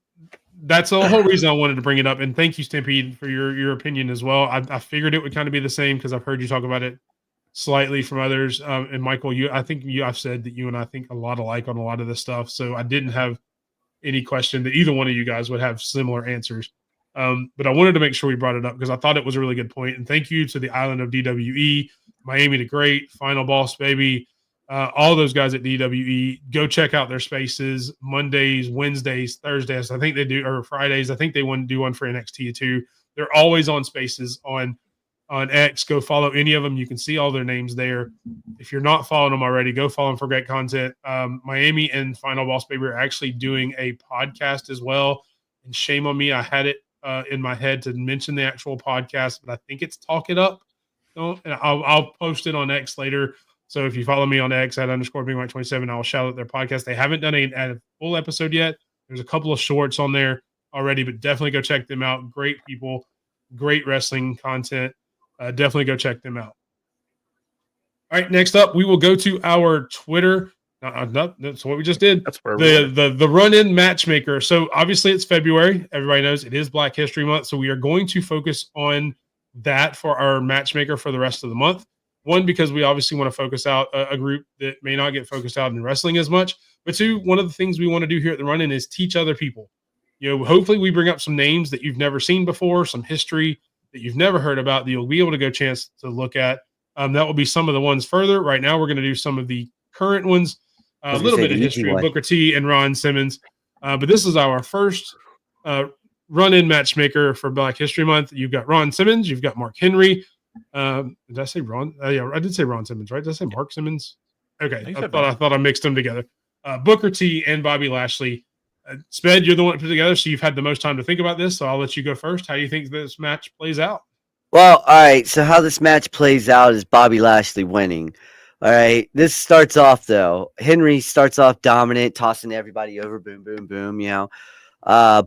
that's the whole reason I wanted to bring it up. And thank you, Stampede, for your opinion as well. I figured it would kind of be the same because I've heard you talk about it slightly from others. And Michael, I've said that you and I think a lot alike on a lot of this stuff. So I didn't have any question that either one of you guys would have similar answers. But I wanted to make sure we brought it up because I thought it was a really good point. And thank you to the Island of DWE, Miami the Great, Final Boss Baby, all those guys at DWE. Go check out their spaces Mondays, Wednesdays, Thursdays. I think they do, or Fridays. I think they want to do one for NXT too. They're always on spaces on X. Go follow any of them. You can see all their names there. If you're not following them already, go follow them for great content. Miami and Final Boss Baby are actually doing a podcast as well. And shame on me, I had it in my head to mention the actual podcast, but I think it's Talk It Up. And I'll post it on X later. So if you follow me on X at _BigMike27, I'll shout out their podcast. They haven't done a full episode yet. There's a couple of shorts on there already, but definitely go check them out. Great people, great wrestling content. Definitely go check them out. All right, next up, we will go to our Twitter. That's what we just did. That's where the run-in matchmaker. So obviously it's February. Everybody knows it is Black History Month. So we are going to focus on that for our matchmaker for the rest of the month. One, because we obviously want to focus out a group that may not get focused out in wrestling as much. But two, one of the things we want to do here at the run-in is teach other people. Hopefully we bring up some names that you've never seen before, some history that you've never heard about that you'll be able to go chance to look at. That will be some of the ones further. Right now, we're going to do some of the current ones, a little bit of history of Booker T and Ron Simmons. But this is our first run-in matchmaker for Black History Month. You've got Ron Simmons. You've got Mark Henry. Did I say Ron? Yeah, I did say Ron Simmons, right? Did I say Mark Simmons? Okay, I thought I mixed them together. Booker T and Bobby Lashley. Sped, you're the one to put together, so you've had the most time to think about this. So I'll let you go first. How do you think this match plays out? Well, all right. So how this match plays out is Bobby Lashley winning. All right. This starts off though. Henry starts off dominant, tossing everybody over. Boom, boom, boom.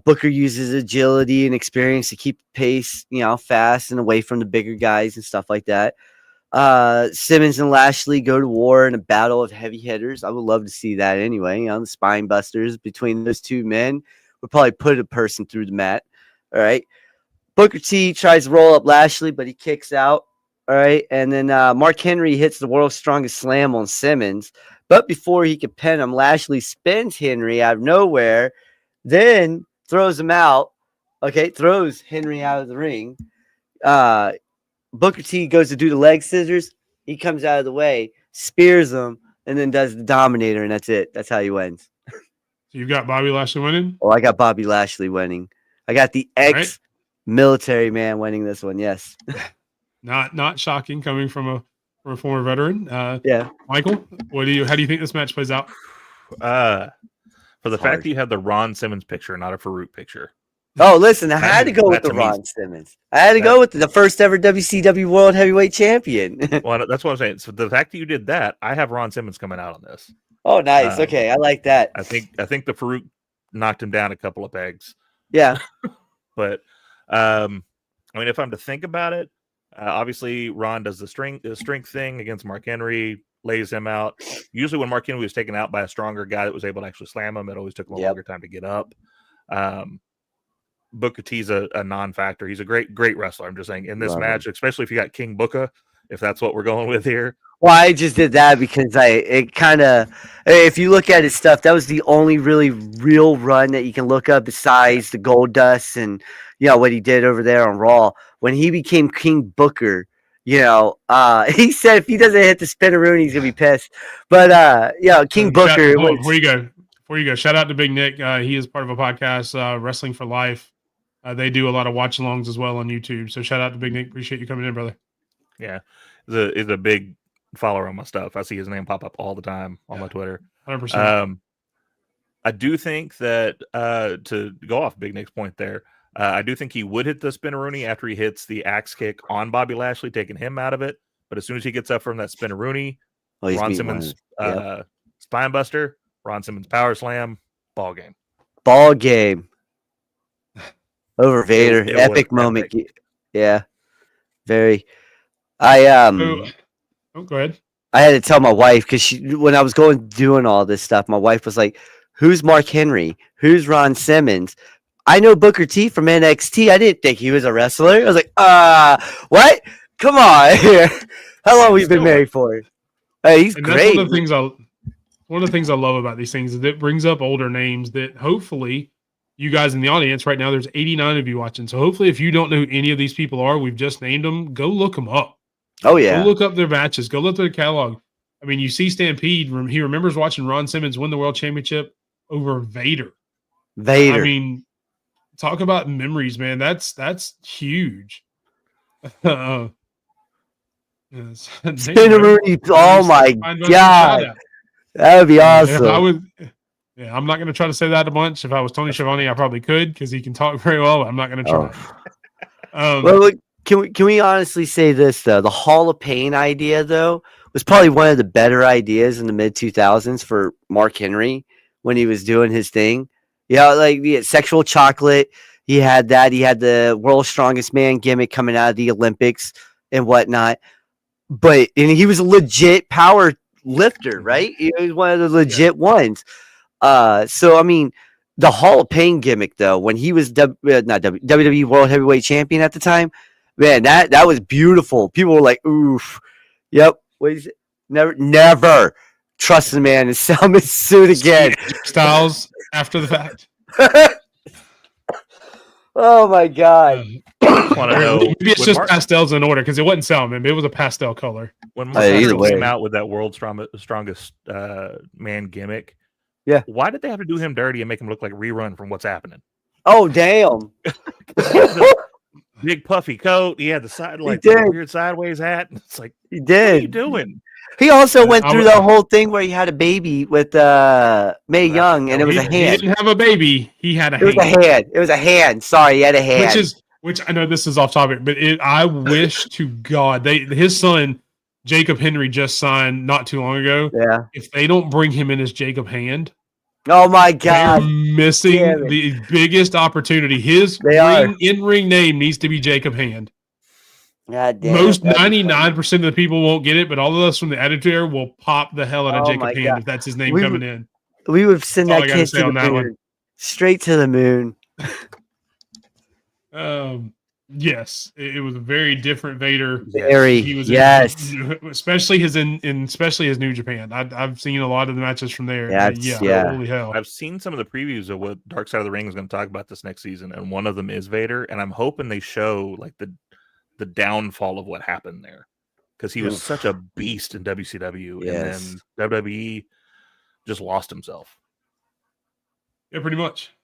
Booker uses agility and experience to keep pace, fast and away from the bigger guys and stuff like that. Simmons and Lashley go to war in a battle of heavy hitters. I would love to see that anyway. The spine busters between those two men would probably put a person through the mat. All right. Booker T tries to roll up Lashley, but he kicks out. All right. And then Mark Henry hits the world's strongest slam on Simmons. But before he could pin him, Lashley spins Henry out of nowhere, then throws him out. Okay. Throws Henry out of the ring. Booker T goes to do the leg scissors. He comes out of the way, spears him, and then does the Dominator, and that's it. That's how he wins. So you've got Bobby Lashley winning? Oh, I got Bobby Lashley winning. I got the ex-military man winning this one, yes. Not shocking coming from for a former veteran. Yeah. Michael, how do you think this match plays out? For the It's fact hard. that you have the Ron Simmons picture, not a Farouk picture. Oh, listen, I That had to go with that the to me- Ron Simmons. I had to go with the first ever WCW World Heavyweight Champion. Well, that's what I'm saying. So the fact that you did that, I have Ron Simmons coming out on this. Oh, nice. Okay, I like that. I think the Farouk knocked him down a couple of pegs. Yeah. But I mean, if I'm to think about it, obviously Ron does the strength thing against Mark Henry, lays him out. Usually when Mark Henry was taken out by a stronger guy that was able to actually slam him, it always took him a longer time to get up. Booker T's a non-factor. He's a great wrestler. I'm just saying in this match, especially if you got King Booker, if that's what we're going with here. Well, I just did that because it kind of, if you look at his stuff, that was the only really real run that you can look up besides the Gold Dust and, what he did over there on Raw. When he became King Booker, he said if he doesn't hit the spinneroonie, he's going to be pissed. But, King Booker. Before you go, shout out to Big Nick. He is part of a podcast, Wrestling for Life. They do a lot of watch-alongs as well on YouTube. So shout out to Big Nick. Appreciate you coming in, brother. Yeah. He's a big follower on my stuff. I see his name pop up all the time on my Twitter. 100%. I do think that to go off Big Nick's point there, I do think he would hit the spinneroonie after he hits the axe kick on Bobby Lashley, taking him out of it. But as soon as he gets up from that spinneroonie, Ron Simmons spine buster, Ron Simmons power slam, ball game. Over Vader, epic moment. Yeah, very. Go ahead. I had to tell my wife because when I was doing all this stuff, my wife was like, "Who's Mark Henry? Who's Ron Simmons?" I know Booker T from NXT. I didn't think he was a wrestler. I was like, what? Come on. How long we've been married for? Hey, he's great. That's one of the things I love about these things is it brings up older names that hopefully you guys in the audience right now, there's 89 of you watching. So hopefully if you don't know who any of these people are, we've just named them, go look them up. Oh, yeah. Go look up their matches. Go look at their catalog. I mean, you see Stampede. He remembers watching Ron Simmons win the world championship over Vader. I mean, talk about memories, man. That's huge. Spinneroonie. Oh, my God. That would be awesome. I'm not going to try to say that a bunch. If I was Tony Schiavone, I probably could because he can talk very well. But I'm not going to try. Well, look, can we honestly say this though? The Hall of Pain idea though was probably one of the better ideas in the mid 2000s for Mark Henry when he was doing his thing. Like the sexual chocolate. He had that. He had the world's strongest man gimmick coming out of the Olympics and whatnot. And he was a legit power lifter, right? He was one of the legit ones. So I mean, the Hall of Pain gimmick though, when he was WWE World Heavyweight Champion at the time, man, that was beautiful. People were like, "Oof, yep." What is it? Never trust the man and sell him his suit again. Styles after the fact. Oh my God. Maybe it's just pastels in order because it wasn't salmon. It was a pastel color. When Mark came out with that world's strongest man gimmick, why did they have to do him dirty and make him look like Rerun from What's Happening? Oh damn! Big puffy coat. He had the weird sideways hat. It's like he did. What are you doing? He also went through the whole thing where he had a baby with Mae Young, and it was a hand. He didn't have a baby. He had a hand. It was a hand. It was a hand. Sorry, he had a hand. Which I know this is off topic, but I wish to God his son Jacob Henry just signed not too long ago. Yeah. If they don't bring him in as Jacob Hand, oh my God, they're missing the biggest opportunity. His in-ring name needs to be Jacob Hand. God damn. Most 99% of the people won't get it, but all of us from the Attitude Era will pop the hell out of Jacob Hand if that's his name coming in. We would send that kid to the moon. Straight to the moon. Yes, it was a very different Vader. He was especially his New Japan. I've seen a lot of the matches from there. Holy hell! I've seen some of the previews of what Dark Side of the Ring is going to talk about this next season, and one of them is Vader, and I'm hoping they show like the downfall of what happened there because he was such a beast in WCW, and then WWE just lost himself. Yeah, pretty much.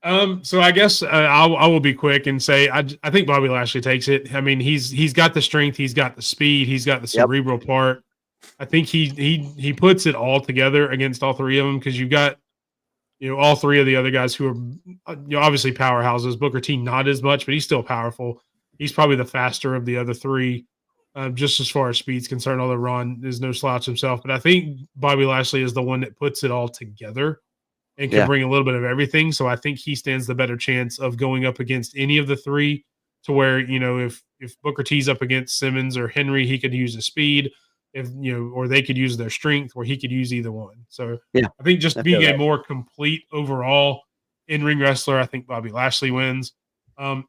So I guess I will be quick and say I think Bobby Lashley takes it. I mean, he's got the strength, he's got the speed, he's got the cerebral part. I think he puts it all together against all three of them because you've got all three of the other guys who are obviously powerhouses. Booker T not as much, but he's still powerful. He's probably the faster of the other three, just as far as speed's concerned. Although Ron is no slouch himself, but I think Bobby Lashley is the one that puts it all together and can bring a little bit of everything. So I think he stands the better chance of going up against any of the three to where, if Booker T's up against Simmons or Henry, he could use his speed or they could use their strength or he could use either one. So I think just being a more complete overall in-ring wrestler, I think Bobby Lashley wins.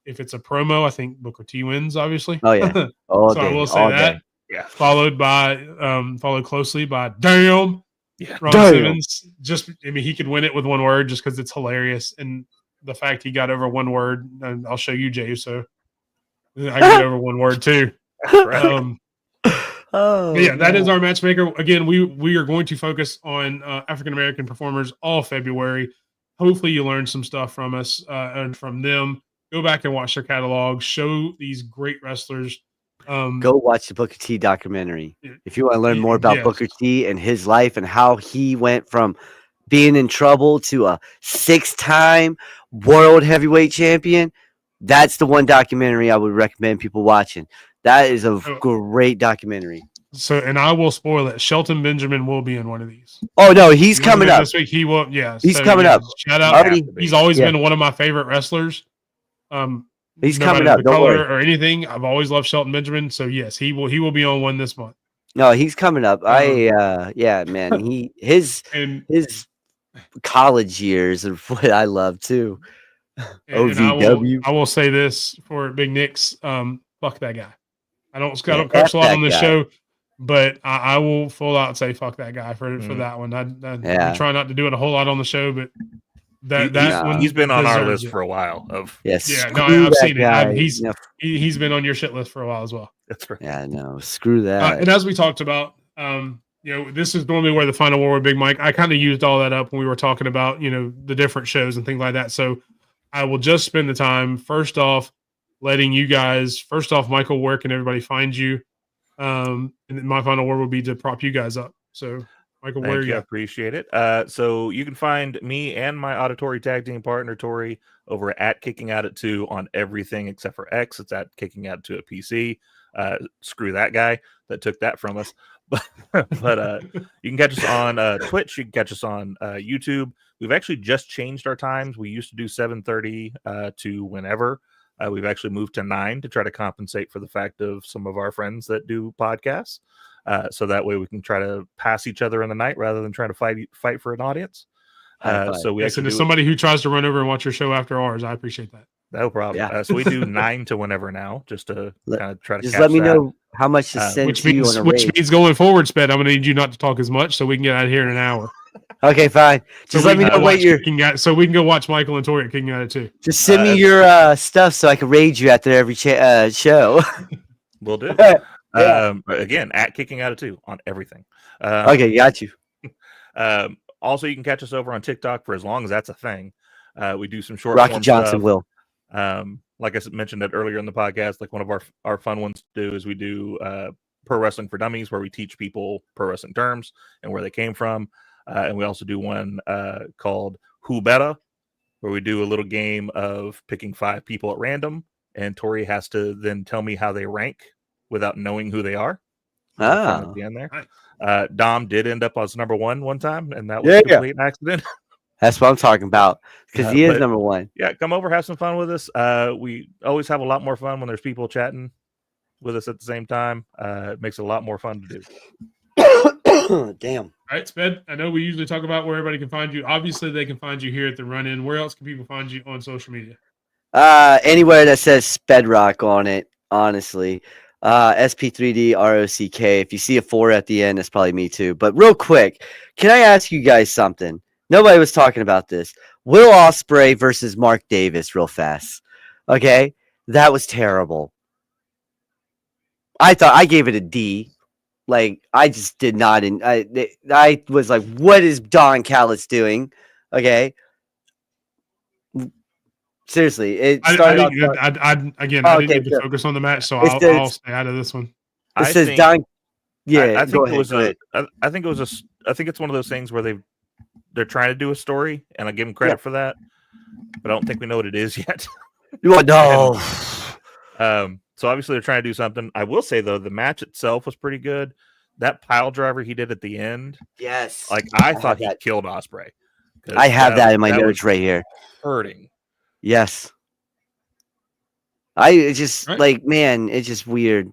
If it's a promo, I think Booker T wins, obviously. Oh yeah. So I will say that. Yeah. Followed closely by damn. Yeah. Ron Simmons, he could win it with one word just because it's hilarious. And the fact he got over one word, and I'll show you, Jay. So I get over one word too. Right. That is our matchmaker. Again, we are going to focus on African American performers all February. Hopefully, you learned some stuff from us and from them. Go back and watch their catalog. Show these great wrestlers. Go watch the Booker T documentary if you want to learn more about Booker T and his life and how he went from being in trouble to a 6-time world heavyweight champion. That's the one documentary I would recommend people watching. That is a great documentary. So, and I will spoil it. Shelton Benjamin will be in one of these. Oh no, he's coming up this week. He will. Yeah, he's coming up. Shout out. He's always been one of my favorite wrestlers. He's coming up. The color or anything. I've always loved Shelton Benjamin. So yes, he will be on one this month. No, he's coming up. Man. His college years are what I love too. OVW. I will say this for Big Nick's. Fuck that guy. I don't curse a lot on this show, but I will full out say fuck that guy for that one. I try not to do it a whole lot on the show, but he's been on our list for a while. I've seen it. He's been on your shit list for a while as well. That's right. Yeah, no, screw that. And as we talked about, this is normally where the Final War with Big Mike. I kind of used all that up when we were talking about the different shows and things like that. So I will just spend the time first off letting you guys. First off, Michael, where can everybody find you? And my final word will be to prop you guys up. So, Michael, where are you? I appreciate it. So you can find me and my auditory tag team partner Tori over at Kicking Out at 2 on everything except for X. It's at Kicking Out 2 at PC. Screw that guy that took that from us. But you can catch us on Twitch. You can catch us on YouTube. We've actually just changed our times. We used to do 7:30 to whenever. We've actually moved to 9 to try to compensate for the fact of some of our friends that do podcasts. So that way we can try to pass each other in the night rather than trying to fight for an audience. So we actually to somebody who tries to run over and watch your show after ours. I appreciate that. No problem. Yeah. So we do 9 to whenever now, just to kind of try to just let me know how much to send to you on a which means going forward, Sped, I'm going to need you not to talk as much so we can get out of here in an hour. Okay, fine. Just let me know what you're. So we can go watch Michael and Tori at Kicking Out at 2. Just send me your stuff so I can raid you after every show. We'll do. Again, at Kicking Out at 2 on everything. Okay, got you. Also, you can catch us over on TikTok for as long as that's a thing. We do some short. Rocky Johnson will. Like I mentioned it earlier in the podcast, like one of our fun ones to do is we do Pro Wrestling for Dummies, where we teach people pro wrestling terms and where they came from. And we also do one called Who Betta, where we do a little game of picking 5 people at random, and Tori has to then tell me how they rank without knowing who they are. At the end there. Dom did end up as number 1 one time, and that was a complete accident. That's what I'm talking about, because he is number 1. Yeah, come over, have some fun with us. We always have a lot more fun when there's people chatting with us at the same time. It makes it a lot more fun to do. Damn. All right, Sped. I know we usually talk about where everybody can find you. Obviously, they can find you here at the Run-In. Where else can people find you on social media? Anywhere that says Spedrock on it, honestly. SP3DROCK. If you see a 4 at the end, that's probably me too. But real quick, can I ask you guys something? Nobody was talking about this. Will Ospreay versus Mark Davis real fast. Okay? That was terrible. I thought I gave it a D. Like, I just did not. I was like, what is Don Callis doing? Okay. Seriously, it I started off. didn't Oh, need okay, to sure. focus on the match, so It I'll says- stay out of this one. It I says think, Don. Yeah, I think go it ahead. was Go ahead. I think it was I think it's one of those things where they're trying to do a story, and I give them credit for that, but I don't think we know what it is yet. No. So obviously they're trying to do something. I will say though, the match itself was pretty good. That pile driver he did at the end, Yes. like I have thought he that. killed Osprey. I have that in my notes right here. Hurting. Yes. It's just Right. like, man, it's just weird.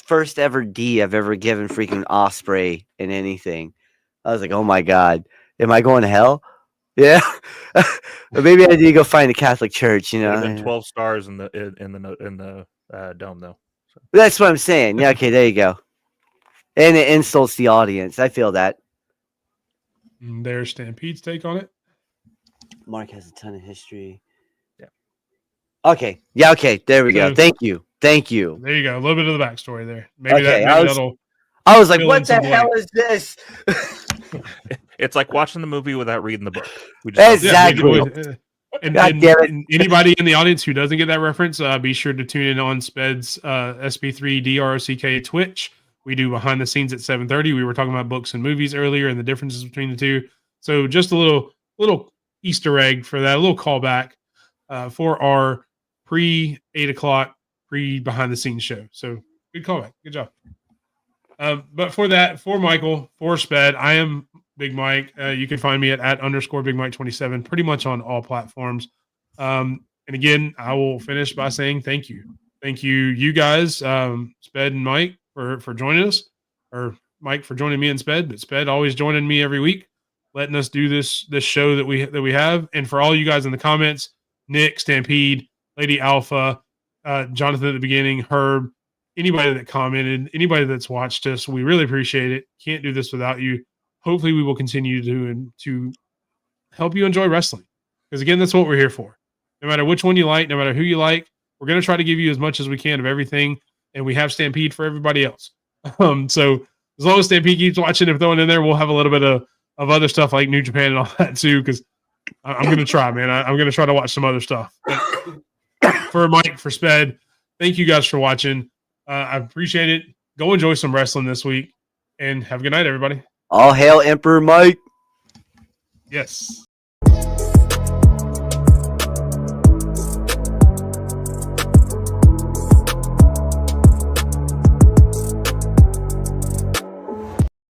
First ever D I've ever given freaking Osprey in anything. I was like, oh my god, am I going to hell? Yeah. But maybe I need to go find a Catholic church. You Would have know, been 12 stars in the dome though. So. that's what I'm saying. Yeah. Okay. There you go. And it insults the audience. I feel that. And there's Stampede's take on it. Mark has a ton of history. Yeah. Okay. Yeah. Okay. There we go. So- Thank you. Thank you. There you go. A little bit of the backstory there. Maybe Okay, that'll. I was like, Fill in what the some hell is this? It's like watching the movie without reading the book. We just Exactly. And, God and- damn it. and anybody in the audience who doesn't get that reference, be sure to tune in on Sped's SB3 DROCK Twitch. We do behind the scenes at 7:30. We were talking about books and movies earlier and the differences between the two. So just a little Easter egg for that, a little callback for our pre 8 o'clock pre behind the scenes show. So good callback. Good job. But for Michael, for Sped, I am Big Mike. You can find me at @_ Big Mike 27, pretty much on all platforms. And again, I will finish by saying thank you. Thank you, you guys, Sped and Mike, for joining us, or Mike for joining me and Sped, but Sped always joining me every week, letting us do this show that we have. And for all you guys in the comments, Nick, Stampede, Lady Alpha, Jonathan at the beginning, Herb, anybody that commented, anybody that's watched us, we really appreciate it. Can't do this without you. Hopefully we will continue to help you enjoy wrestling. Because again, that's what we're here for. No matter which one you like, no matter who you like, we're going to try to give you as much as we can of everything. And we have Stampede for everybody else. So as long as Stampede keeps watching and throwing in there, we'll have a little bit of other stuff like New Japan and all that too. Because I'm going to try, man. I'm going to try to watch some other stuff. But for Mike, for Sped, thank you guys for watching. I appreciate it. Go enjoy some wrestling this week. And have a good night, everybody. All hail Emperor Mike. Yes.